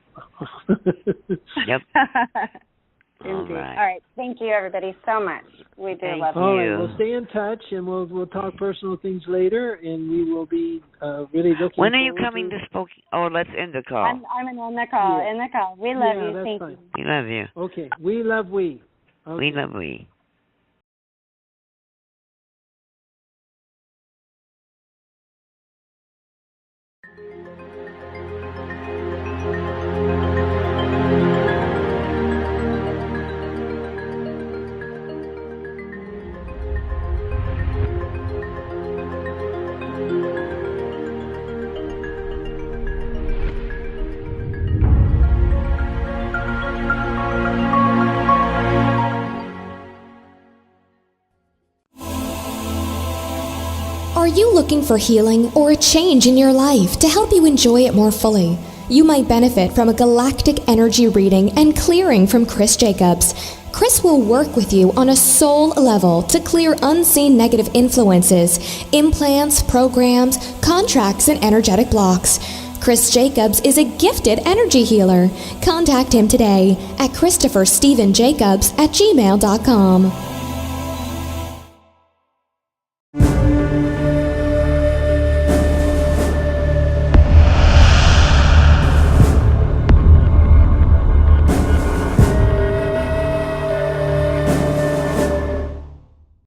Indeed. All right. Thank you, everybody, so much. We do love you. All right. We'll stay in touch, and we'll talk personal things later, and we will be really looking. When are you coming to Spokane? Oh, let's end the call. I'm in the call. Yeah. In the call. We love you. That's Thank fine. you. We love you. Okay. We love we. Okay. We love we. Are you looking for healing or a change in your life to help you enjoy it more fully? You might benefit from a galactic energy reading and clearing from Chris Jacobs. Chris will work with you on a soul level to clear unseen negative influences, implants, programs, contracts, and energetic blocks. Chris Jacobs is a gifted energy healer. Contact him today at ChristopherStephenJacobs@gmail.com.